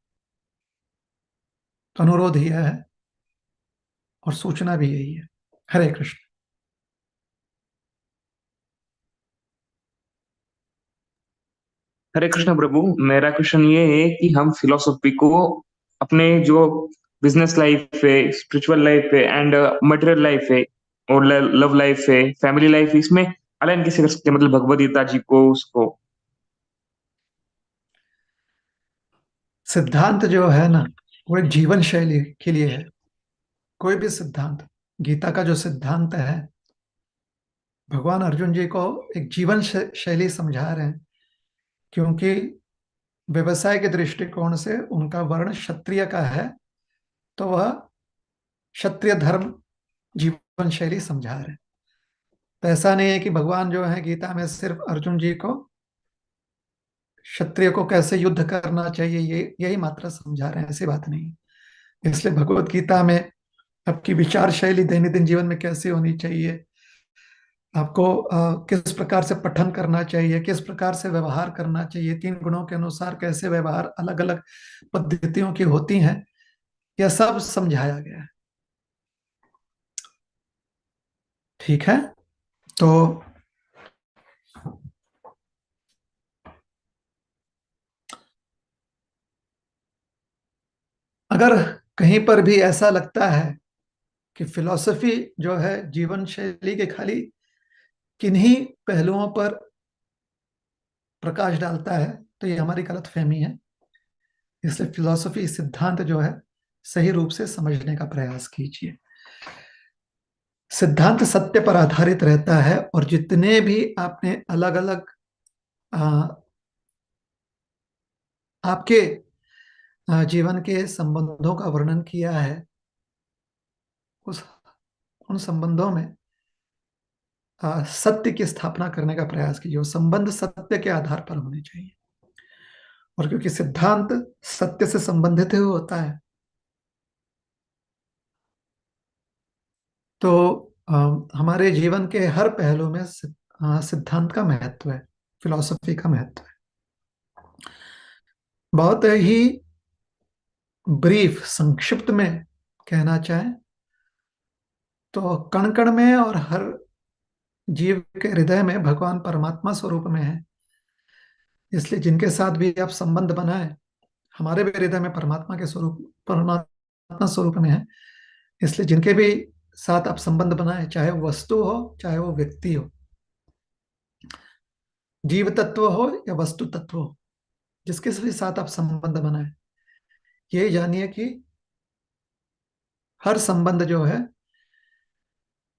तो अनुरोध यह है और सूचना भी यही है। हरे कृष्ण। हरे कृष्ण प्रभु, मेरा क्वेश्चन ये है कि हम फिलोसॉफी को अपने जो बिजनेस लाइफ है, स्पिरिचुअल लाइफ है एंड मटेरियल लाइफ है और लव लाइफ है, फैमिली लाइफ है, इसमें अलाइन कैसे कर सकते हैं? मतलब भगवद गीता जी को, उसको। सिद्धांत जो है ना, वो एक जीवन शैली के लिए है। कोई भी सिद्धांत, गीता का जो सिद्धांत है, भगवान अर्जुन जी को एक जीवन शैली समझा रहे हैं, क्योंकि व्यवसाय के दृष्टिकोण से उनका वर्ण क्षत्रिय का है, तो वह क्षत्रिय धर्म जीवन शैली समझा रहे हैं। तो ऐसा नहीं है कि भगवान जो है गीता में सिर्फ अर्जुन जी को क्षत्रिय को कैसे युद्ध करना चाहिए ये यही मात्रा समझा रहे हैं, ऐसी बात नहीं। इसलिए भगवत गीता में आपकी विचार शैली दैनंदिन जीवन में कैसे होनी चाहिए, आपको किस प्रकार से पठन करना चाहिए, किस प्रकार से व्यवहार करना चाहिए, 3 गुणों के अनुसार कैसे व्यवहार अलग अलग पद्धतियों की होती हैं, यह सब समझाया गया है। ठीक है, तो अगर कहीं पर भी ऐसा लगता है कि फिलॉसफी जो है जीवन शैली के खाली किन्हीं पहलुओं पर प्रकाश डालता है, तो ये हमारी गलतफहमी है। इसलिए फिलॉसफी सिद्धांत जो है सही रूप से समझने का प्रयास कीजिए। सिद्धांत सत्य पर आधारित रहता है, और जितने भी आपने अलग अलग आपके जीवन के संबंधों का वर्णन किया है, उस उन संबंधों में सत्य की स्थापना करने का प्रयास कीजिए। वो संबंध सत्य के आधार पर होने चाहिए, और क्योंकि सिद्धांत सत्य से संबंधित ही होता है, तो हमारे जीवन के हर पहलू में सिद्धांत का महत्व है, फिलॉसफी का महत्व है। बहुत ही ब्रीफ, संक्षिप्त में कहना चाहें तो कण कण में और हर जीव के हृदय में भगवान परमात्मा स्वरूप में है। इसलिए जिनके साथ भी आप संबंध बनाए, हमारे भी हृदय में परमात्मा के स्वरूप, परमात्मा स्वरूप में है। इसलिए जिनके भी साथ आप संबंध बनाए, चाहे वो वस्तु हो चाहे वो व्यक्ति हो, जीव तत्व हो या वस्तु तत्व हो, जिसके भी साथ आप संबंध बनाए, ये जानिए कि हर संबंध जो है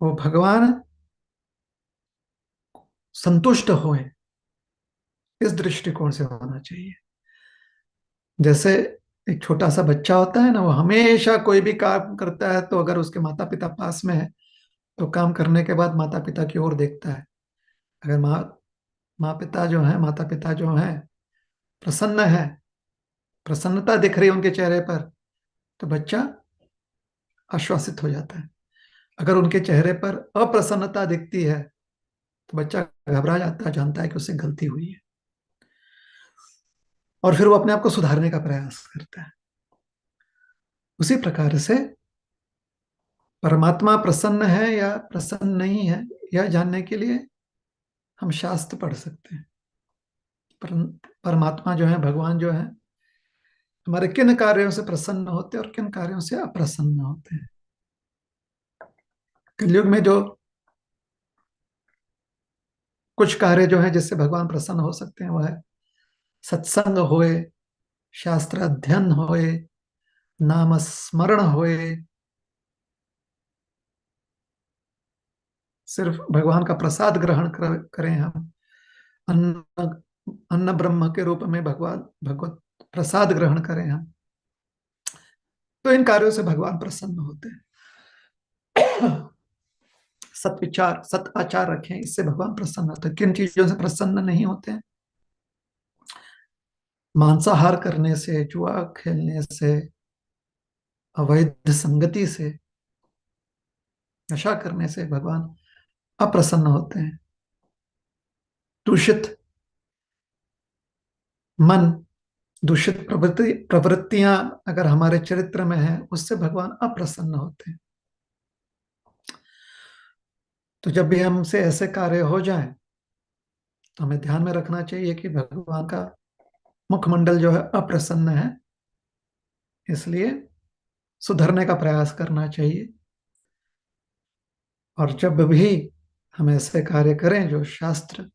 वो भगवान संतुष्ट होए, इस दृष्टिकोण से होना चाहिए। जैसे एक छोटा सा बच्चा होता है ना, वो हमेशा कोई भी काम करता है तो अगर उसके माता पिता पास में है तो काम करने के बाद माता पिता की ओर देखता है। अगर माता पिता जो है प्रसन्न है, प्रसन्नता दिख रही है उनके चेहरे पर, तो बच्चा आश्वासित हो जाता है। अगर उनके चेहरे पर अप्रसन्नता दिखती है तो बच्चा घबरा जाता है, जानता है कि उससे गलती हुई है, और फिर वो अपने आप को सुधारने का प्रयास करता है। उसी प्रकार से परमात्मा प्रसन्न है या प्रसन्न नहीं है, यह जानने के लिए हम शास्त्र पढ़ सकते हैं। परमात्मा जो है, भगवान जो है, हमारे किन कार्यों से प्रसन्न होते हैं और किन कार्यों से अप्रसन्न होते हैं। कलयुग में जो कुछ कार्य जो है जिससे भगवान प्रसन्न हो सकते हैं, वह है सत्संग होए, शास्त्र अध्ययन होए, नाम स्मरण होए, सिर्फ भगवान का प्रसाद ग्रहण करें हम, अन्न अन्न ब्रह्म के रूप में भगवत प्रसाद ग्रहण करें हम, तो इन कार्यों से भगवान प्रसन्न होते हैं। सत विचार, सत आचार रखें, इससे भगवान प्रसन्न होते हैं। किन चीजों से प्रसन्न नहीं होते हैं? मांसाहार करने से, जुआ खेलने से, अवैध संगति से, नशा करने से भगवान अप्रसन्न होते हैं। दूषित मन, दूषित प्रवृत्तियां अगर हमारे चरित्र में है, उससे भगवान अप्रसन्न होते हैं। तो जब भी हमसे ऐसे कार्य हो जाए तो हमें ध्यान में रखना चाहिए कि भगवान का मुखमंडल जो है अप्रसन्न है, इसलिए सुधरने का प्रयास करना चाहिए। और जब भी हम ऐसे कार्य करें जो शास्त्र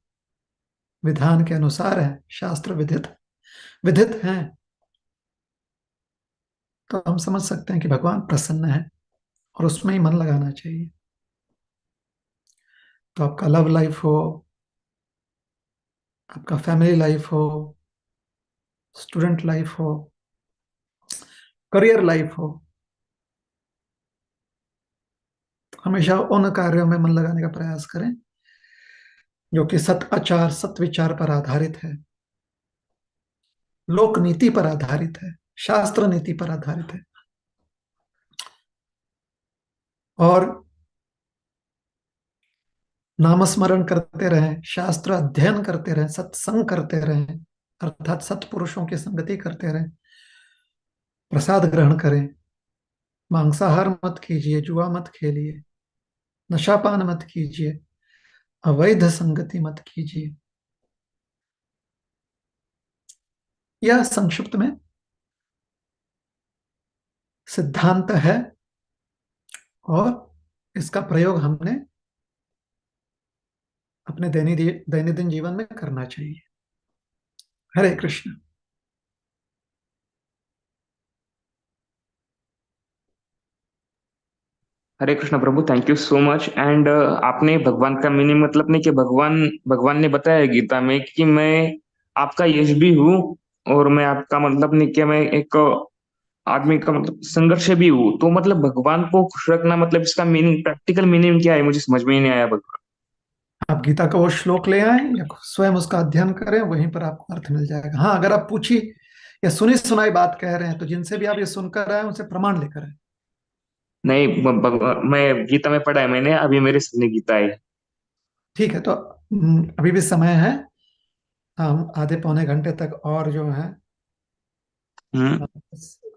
विधान के अनुसार है, शास्त्र विदित विदित हैं, तो हम समझ सकते हैं कि भगवान प्रसन्न है, और उसमें ही मन लगाना चाहिए। तो आपका लव लाइफ हो, आपका फैमिली लाइफ हो, स्टूडेंट लाइफ हो, करियर लाइफ हो, हमेशा उन कार्यों में मन लगाने का प्रयास करें जो कि सत आचार, सत विचार पर आधारित है, लोक नीति पर आधारित है, शास्त्र नीति पर आधारित है। और नामस्मरण करते रहें, शास्त्र अध्ययन करते रहें, सत्संग करते रहें, अर्थात सत्पुरुषों की संगति करते रहें, प्रसाद ग्रहण करें, मांसाहार मत कीजिए, जुआ मत खेलिए, नशापान मत कीजिए, अवैध संगति मत कीजिए। यह संक्षिप्त में सिद्धांत है, और इसका प्रयोग हमने अपने दैनंदिन जीवन में करना चाहिए। हरे कृष्ण। हरे कृष्ण प्रभु, thank you so much. And आपने भगवान का मीनिंग मतलब नहीं कि भगवान भगवान ने बताया गीता में कि मैं आपका यश भी हूँ, और मैं आपका मतलब नहीं कि मैं एक आदमी का मतलब संघर्ष भी हूँ। तो मतलब भगवान को खुश रखना मतलब इसका मीनिंग, प्रैक्टिकल मीनिंग क्या है, मुझे समझ में ही नहीं आया भगवान। आप गीता का वो श्लोक ले आए या स्वयं उसका अध्ययन करें, वहीं पर आपको अर्थ मिल जाएगा। हाँ, अगर आप पूछी या सुनी सुनाई बात कह रहे हैं तो जिनसे भी आप ये सुनकर आए उनसे प्रमाण लेकर आए। नहीं, मैं गीता में पढ़ा है मैंने, अभी मेरे सामने गीता है। ठीक है, तो अभी भी समय है, हम आधे पौने घंटे तक और जो है हम्म।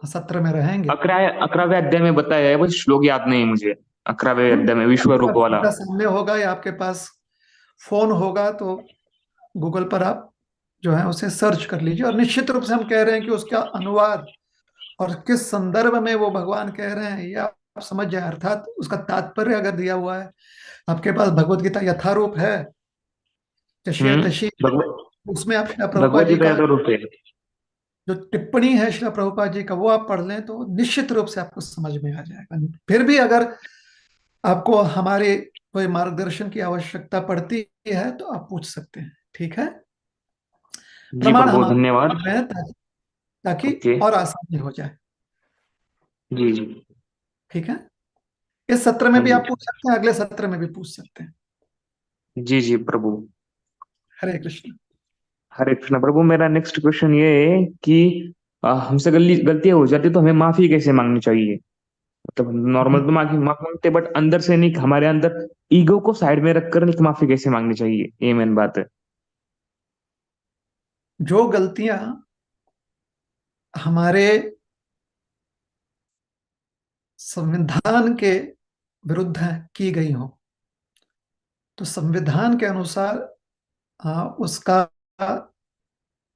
सत्र में रहेंगे। 11वें अध्याय में बताया है, बस श्लोक याद नहीं है मुझे। 11वें अध्याय में विश्व आपके रूप पास वाला। डेटा सामने होगा या आपके पास फोन होगा तो गूगल पर आप जो है उसे सर्च कर लीजिए, और निश्चित रूप से हम कह रहे हैं कि उसका अनुवाद और किस संदर्भ में वो भगवान कह रहे हैं ये आप समझ जाए, अर्थात उसका तात्पर्य अगर दिया हुआ है। आपके पास भगवत गीता यथारूप है, तशी तशी, भगवत उसमें आप श्रील प्रभुपाद भगवत जी गीता का या तो रूप है। जो टिप्पणी है श्रील प्रभुपाद जी का वो आप पढ़ लें तो निश्चित रूप से आपको समझ में आ जाएगा। फिर भी अगर आपको हमारे कोई मार्गदर्शन की आवश्यकता पड़ती है तो आप पूछ सकते हैं, ठीक है। जी प्रमाण प्रभु, हम आपको धन्यवाद। कर रहे हैं ताकि ओके। और आसानी हो जाए, जी जी। ठीक है। इस सत्र में हाँ भी जी। आप पूछ सकते हैं, अगले सत्र में भी पूछ सकते हैं। जी जी प्रभु। हरे कृष्ण। हरे कृष्ण प्रभु। मेरा नेक्स्ट क्वेश्चन ये है कि हमसे गलतियां हो जाती तो हमें माफी कैसे मांगनी चाहिए? मतलब नॉर्मल तो माफी माफी मांगते, बट अंदर से नहीं, हमारे अंदर ईगो को साइड में रखकर नहीं, माफी कैसे मांगनी चाहिए, ये मेन बात है। जो गलतियां हमारे संविधान के विरुद्ध की गई हो तो संविधान के अनुसार उसका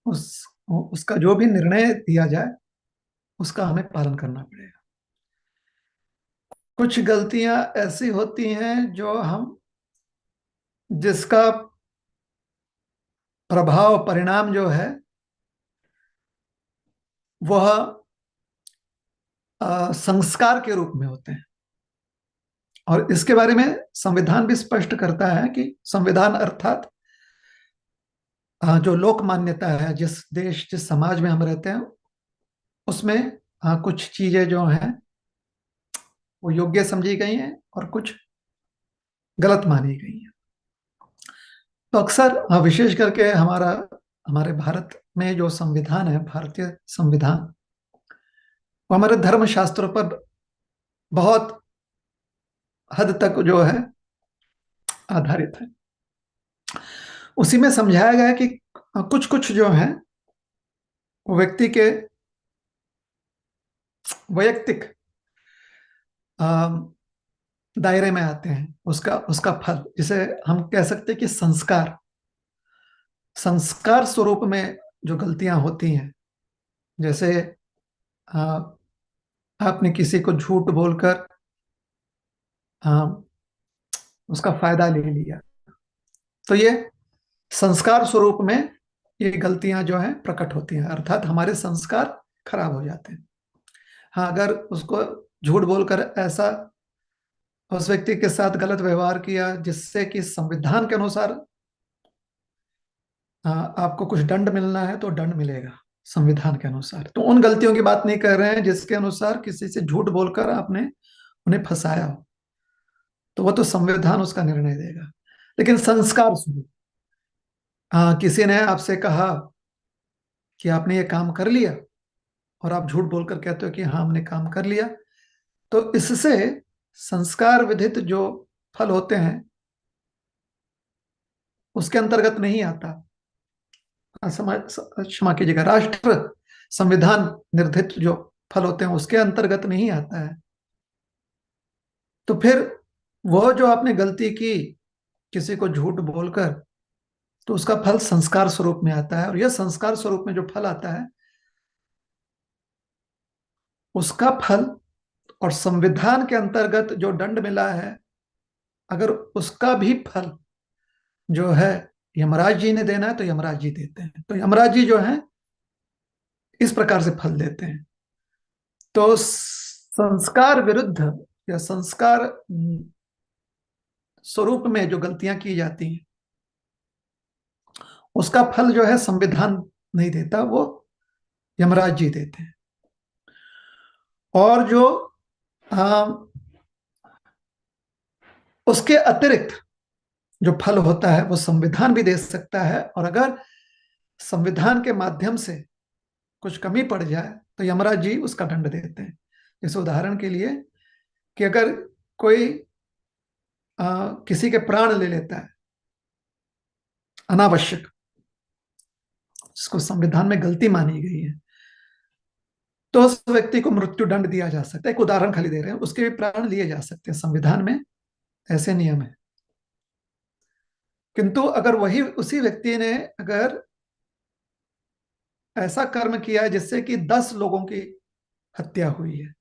उस उसका जो भी निर्णय दिया जाए उसका हमें पालन करना पड़ेगा। कुछ गलतियां ऐसी होती हैं जो हम जिसका प्रभाव परिणाम जो है वह संस्कार के रूप में होते हैं, और इसके बारे में संविधान भी स्पष्ट करता है कि संविधान अर्थात जो लोक मान्यता है, जिस देश जिस समाज में हम रहते हैं उसमें कुछ चीजें जो हैं वो योग्य समझी गई हैं और कुछ गलत मानी गई हैं। तो अक्सर विशेष करके हमारे भारत में जो संविधान है, भारतीय संविधान, वो हमारे धर्म शास्त्रों पर बहुत हद तक जो है आधारित है। उसी में समझाया गया है कि कुछ कुछ जो है वो व्यक्ति के वैयक्तिक दायरे में आते हैं। उसका उसका फल, जिसे हम कह सकते हैं कि संस्कार, संस्कार स्वरूप में जो गलतियां होती हैं, जैसे आ, आपने किसी को झूठ बोलकर उसका फायदा ले लिया, तो ये संस्कार स्वरूप में ये गलतियां जो हैं प्रकट होती हैं, अर्थात हमारे संस्कार खराब हो जाते हैं। हाँ, अगर उसको झूठ बोलकर ऐसा उस व्यक्ति के साथ गलत व्यवहार किया जिससे कि संविधान के अनुसार आपको कुछ दंड मिलना है तो दंड मिलेगा संविधान के अनुसार। तो उन गलतियों की बात नहीं कर रहे हैं जिसके अनुसार किसी से झूठ बोलकर आपने उन्हें फंसाया हो, तो वो तो संविधान उसका निर्णय देगा। लेकिन संस्कार स्वरूप किसी ने आपसे कहा कि आपने ये काम कर लिया और आप झूठ बोलकर कहते हो कि हाँ हमने काम कर लिया, तो इससे संस्कार विधित जो फल होते हैं उसके अंतर्गत नहीं आता। क्षमा कीजिएगा, राष्ट्र संविधान निर्धारित जो फल होते हैं उसके अंतर्गत नहीं आता है। तो फिर वह जो आपने गलती की किसी को झूठ बोलकर, तो उसका फल संस्कार स्वरूप में आता है, और यह संस्कार स्वरूप में जो फल आता है उसका फल और संविधान के अंतर्गत जो दंड मिला है, अगर उसका भी फल जो है यमराज जी ने देना है तो यमराज जी देते हैं। तो यमराज जी जो है इस प्रकार से फल देते हैं। तो संस्कार विरुद्ध या संस्कार स्वरूप में जो गलतियां की जाती हैं उसका फल जो है संविधान नहीं देता, वो यमराज जी देते हैं। और जो उसके अतिरिक्त जो फल होता है वो संविधान भी दे सकता है, और अगर संविधान के माध्यम से कुछ कमी पड़ जाए तो यमराज जी उसका दंड देते हैं। जैसे उदाहरण के लिए कि अगर कोई किसी के प्राण ले लेता है अनावश्यक, जिसको संविधान में गलती मानी गई है, तो उस व्यक्ति को मृत्यु दंड दिया जा सकता है। एक उदाहरण खाली दे रहे हैं, उसके भी प्राण लिए जा सकते हैं, संविधान में ऐसे नियम है। किंतु अगर वही उसी व्यक्ति ने अगर ऐसा कर्म किया है जिससे कि 10 लोगों की हत्या हुई है,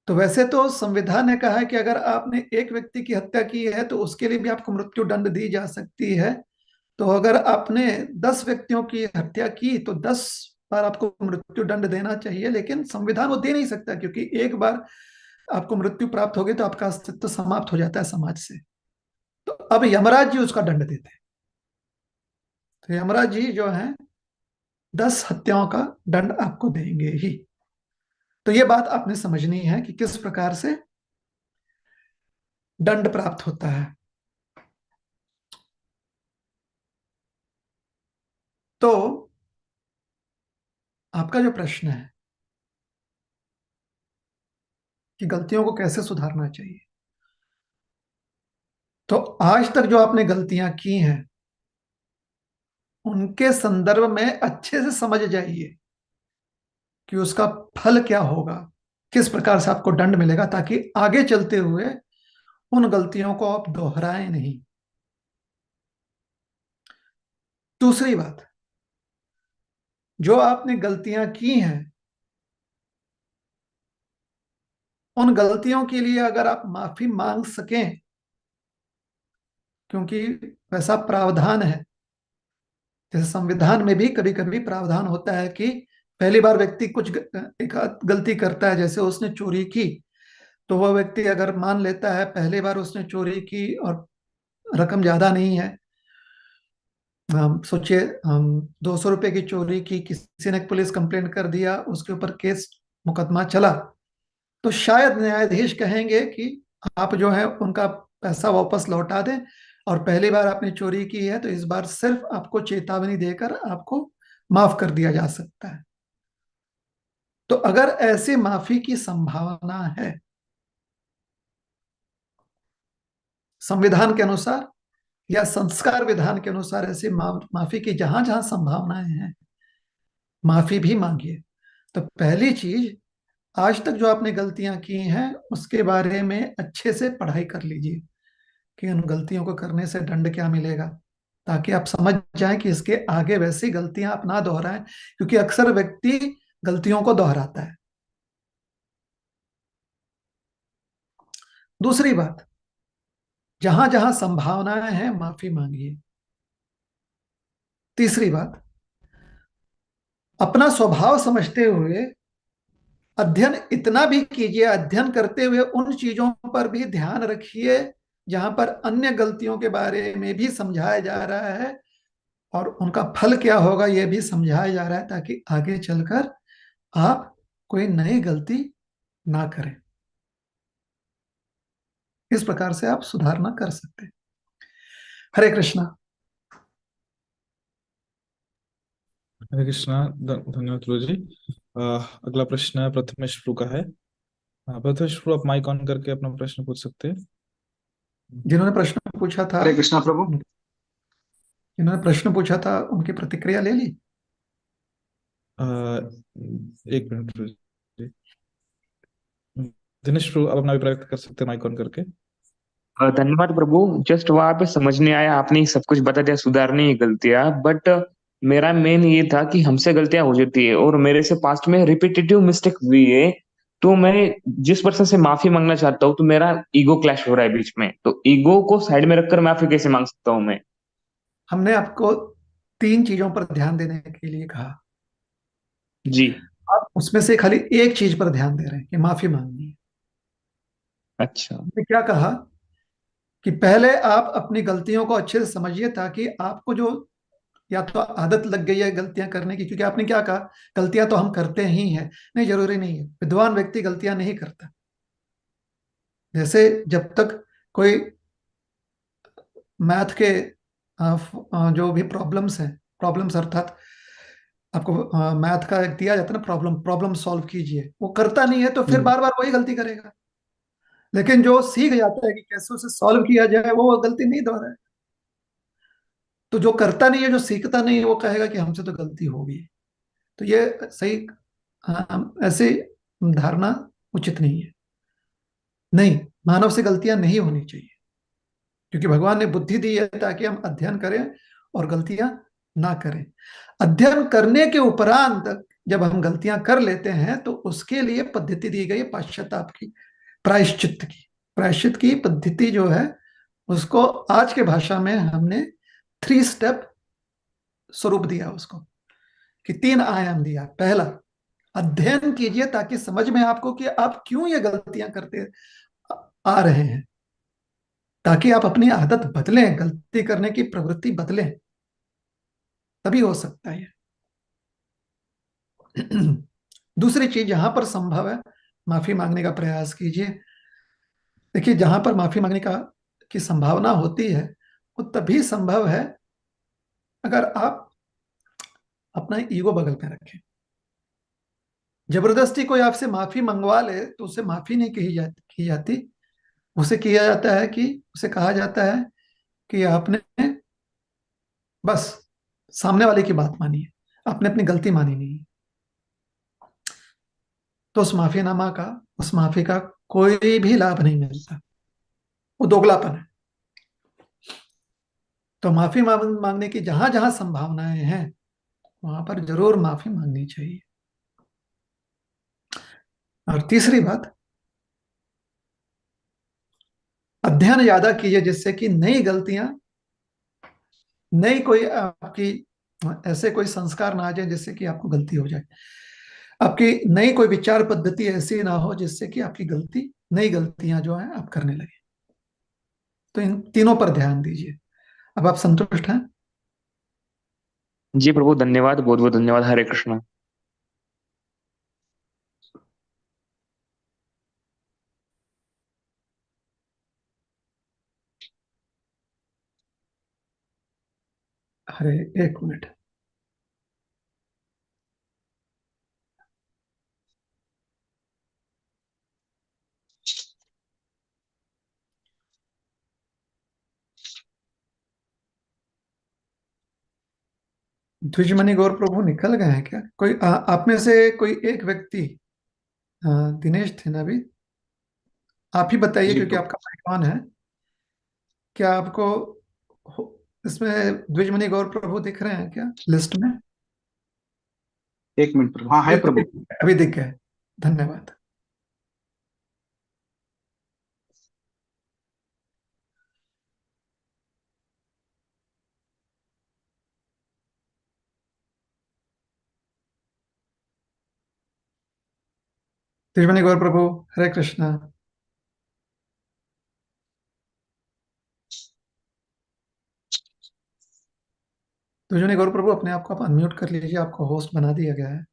तो वैसे तो संविधान ने कहा है कि अगर आपने एक व्यक्ति की हत्या की है तो उसके लिए भी आपको मृत्यु दंड दी जा सकती है। तो अगर आपने 10 व्यक्तियों की हत्या की तो 10 बार आपको मृत्यु दंड देना चाहिए, लेकिन संविधान वो दे नहीं सकता, क्योंकि एक बार आपको मृत्यु प्राप्त होगी तो आपका अस्तित्व समाप्त हो जाता है समाज से। तो अब यमराज जी उसका दंड देते हैं। तो यमराज जी जो है 10 हत्याओं का दंड आपको देंगे ही। तो ये बात आपने समझनी है कि किस प्रकार से दंड प्राप्त होता है। तो आपका जो प्रश्न है कि गलतियों को कैसे सुधारना चाहिए, तो आज तक जो आपने गलतियां की हैं उनके संदर्भ में अच्छे से समझ जाइए कि उसका फल क्या होगा, किस प्रकार से आपको दंड मिलेगा, ताकि आगे चलते हुए उन गलतियों को आप दोहराएं नहीं। दूसरी बात, जो आपने गलतियां की हैं उन गलतियों के लिए अगर आप माफी मांग सकें, क्योंकि वैसा प्रावधान है, जैसे संविधान में भी कभी कभी प्रावधान होता है कि पहली बार व्यक्ति कुछ एक गलती करता है, जैसे उसने चोरी की, तो वह व्यक्ति अगर मान लेता है पहली बार उसने चोरी की और रकम ज्यादा नहीं है, हम सोचिए हम 200 रुपए की चोरी की, किसी ने पुलिस कंप्लेंट कर दिया, उसके ऊपर केस मुकदमा चला, तो शायद न्यायाधीश कहेंगे कि आप जो है उनका पैसा वापस लौटा दें, और पहली बार आपने चोरी की है तो इस बार सिर्फ आपको चेतावनी देकर आपको माफ कर दिया जा सकता है। तो अगर ऐसी माफी की संभावना है संविधान के अनुसार या संस्कार विधान के अनुसार, ऐसी माफी की जहां जहां संभावनाएं हैं, माफी भी मांगिए। तो पहली चीज, आज तक जो आपने गलतियां की हैं उसके बारे में अच्छे से पढ़ाई कर लीजिए कि उन गलतियों को करने से दंड क्या मिलेगा, ताकि आप समझ जाएं कि इसके आगे वैसी गलतियां आप ना दोहराएं, क्योंकि अक्सर व्यक्ति गलतियों को दोहराता है। दूसरी बात, जहां जहां संभावनाएं हैं माफी मांगिए। तीसरी बात, अपना स्वभाव समझते हुए अध्ययन इतना भी कीजिए, अध्ययन करते हुए उन चीजों पर भी ध्यान रखिए जहां पर अन्य गलतियों के बारे में भी समझाया जा रहा है और उनका फल क्या होगा यह भी समझाया जा रहा है, ताकि आगे चलकर आप कोई नई गलती ना करें। इस प्रकार से आप सुधारना कर सकते हैं। हरे कृष्णा। हरे कृष्णा। धन्यवाद गुरु जी। अगला प्रश्न प्रथमेश प्रभु का है। प्रथमेश प्रभु, आप माइक ऑन करके अपना प्रश्न पूछ सकते हैं। जिन्होंने प्रश्न पूछा था, हरे कृष्णा प्रभु। जिन्होंने प्रश्न पूछा था उनकी प्रतिक्रिया ले ली। एक मिनट प्रभु जी। दिनेश प्रभु, आप अपना अभिप्राय व्यक्त कर सकते हैं माइक ऑन करके। धन्यवाद प्रभु। जस्ट वहां पे समझ नहीं आया, आपने ही सब कुछ बता दिया सुधारने की गलतियां, बट मेरा मेन ये था कि हमसे गलतियां हो जाती है और मेरे से पास्ट में रिपीटेटिव मिस्टेक हुई है, तो मैं जिस पर्सन से माफी मांगना चाहता हूँ तो मेरा ईगो क्लैश हो रहा है बीच में, तो ईगो को साइड में रखकर माफी कैसे मांग सकता हूँ मैं? हमने आपको 3 चीजों पर ध्यान देने के लिए कहा, जी। आप उसमें से खाली एक चीज पर ध्यान दे रहे हैं कि माफी मांगनी है। अच्छा। हमने क्या कहा कि पहले आप अपनी गलतियों को अच्छे से समझिए, ताकि आपको जो या तो आदत लग गई है गलतियां करने की, क्योंकि आपने क्या कहा, गलतियां तो हम करते ही हैं। नहीं, जरूरी नहीं है, विद्वान व्यक्ति गलतियां नहीं करता। जैसे जब तक कोई मैथ के जो भी प्रॉब्लम्स हैं, प्रॉब्लम्स अर्थात आपको मैथ का एक दिया जाता है ना, प्रॉब्लम प्रॉब्लम सॉल्व कीजिए, वो करता नहीं है तो फिर बार बार वही गलती करेगा। लेकिन जो सीख जाता है कि कैसे उसे सॉल्व किया जाए, वो गलती नहीं दोहराए। तो जो करता नहीं है, जो सीखता नहीं है, वो कहेगा कि हमसे तो गलती होगी। तो ये सही, ऐसी धारणा उचित नहीं है। नहीं, मानव से गलतियां नहीं होनी चाहिए, क्योंकि भगवान ने बुद्धि दी है ताकि हम अध्ययन करें और गलतियां ना करें। अध्ययन करने के उपरांत जब हम गलतियां कर लेते हैं तो उसके लिए पद्धति दी गई है पश्चाताप की, प्रायश्चित की। प्रायश्चित की पद्धति जो है उसको आज के भाषा में हमने 3 स्टेप स्वरूप दिया उसको, कि 3 आयाम दिया। पहला, अध्ययन कीजिए ताकि समझ में आपको कि आप क्यों ये गलतियां करते आ रहे हैं, ताकि आप अपनी आदत बदलें, गलती करने की प्रवृत्ति बदलें, तभी हो सकता है। दूसरी चीज, जहां पर संभव है माफी मांगने का प्रयास कीजिए। देखिए, जहां पर माफी मांगने का की संभावना होती है वो तभी संभव है अगर आप अपना ईगो बगल में रखें। जबरदस्ती कोई आपसे माफी मंगवा ले तो उसे माफी नहीं की जाती। उसे किया जाता है कि उसे कहा जाता है कि आपने बस सामने वाले की बात मानी है, आपने अपनी गलती मानी नहीं है। तो उस माफी का कोई भी लाभ नहीं मिलता, वो दोगलापन है। तो माफी मांगने की जहां जहां संभावनाएं हैं वहां पर जरूर माफी मांगनी चाहिए। और तीसरी बात, अध्ययन ज्यादा कीजिए जिससे कि नई गलतियां, नई कोई आपकी ऐसे कोई संस्कार ना आ जाए जिससे कि आपको गलती हो जाए। आपकी नई कोई विचार पद्धति ऐसी ना हो जिससे कि आपकी नई गलतियां जो है आप करने लगे। तो इन तीनों पर ध्यान दीजिए। अब आप संतुष्ट हैं? जी प्रभु, धन्यवाद, बहुत बहुत धन्यवाद। हरे कृष्णा। अरे, एक मिनट। द्विजमणि गौर प्रभु निकल गए हैं क्या? कोई आप में से कोई एक व्यक्ति, दिनेश थे ना अभी, आप ही बताइए जी क्योंकि प्रभु। आपका माइक ऑन है। क्या आपको इसमें द्विजमणि गौर प्रभु दिख रहे हैं क्या लिस्ट में? एक मिनट प्रभु, हाँ है अभी प्रभु। अभी दिख गए, धन्यवाद। द्विजमणि गौर प्रभु, हरे कृष्णा। द्विजमणि गौर प्रभु, अपने आप को आप अनम्यूट कर लीजिए, आपको होस्ट बना दिया गया है।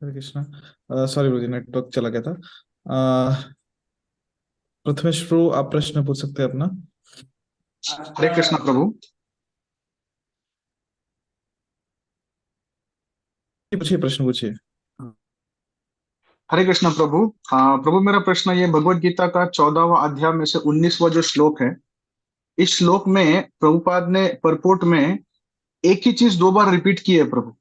हरे कृष्णा। सॉरी गुरुजी, नेटवर्क चला गया था। प्रथमेश प्रभु, आप प्रश्न पूछ सकते हैं अपना। हरे कृष्णा प्रभु। पूछिए, प्रश्न पूछिए। हरे कृष्णा प्रभु। प्रभु, मेरा प्रश्न ये भगवत गीता का 14वां अध्याय में से 19वां जो श्लोक है, इस श्लोक में प्रभुपाद ने परपोर्ट में एक ही चीज 2 बार रिपीट की है प्रभु।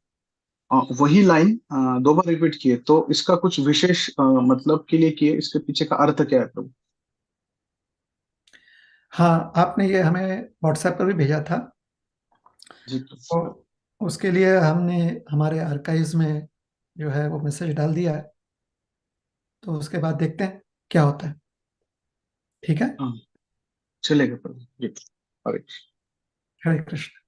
वही लाइन 2 बार रिपीट की है, तो इसका कुछ विशेष मतलब के लिए किए, इसके पीछे का अर्थ क्या है प्रभु? हाँ, आपने ये हमें व्हाट्सएप पर भी भेजा था, जी प्रभु। तो उसके लिए हमने हमारे आर्काइव्स में जो है वो मैसेज डाल दिया है। तो उसके बाद देखते हैं क्या होता है। ठीक है। हाँ, चलेगा प्रभु जी। हरे हरे कृष्ण।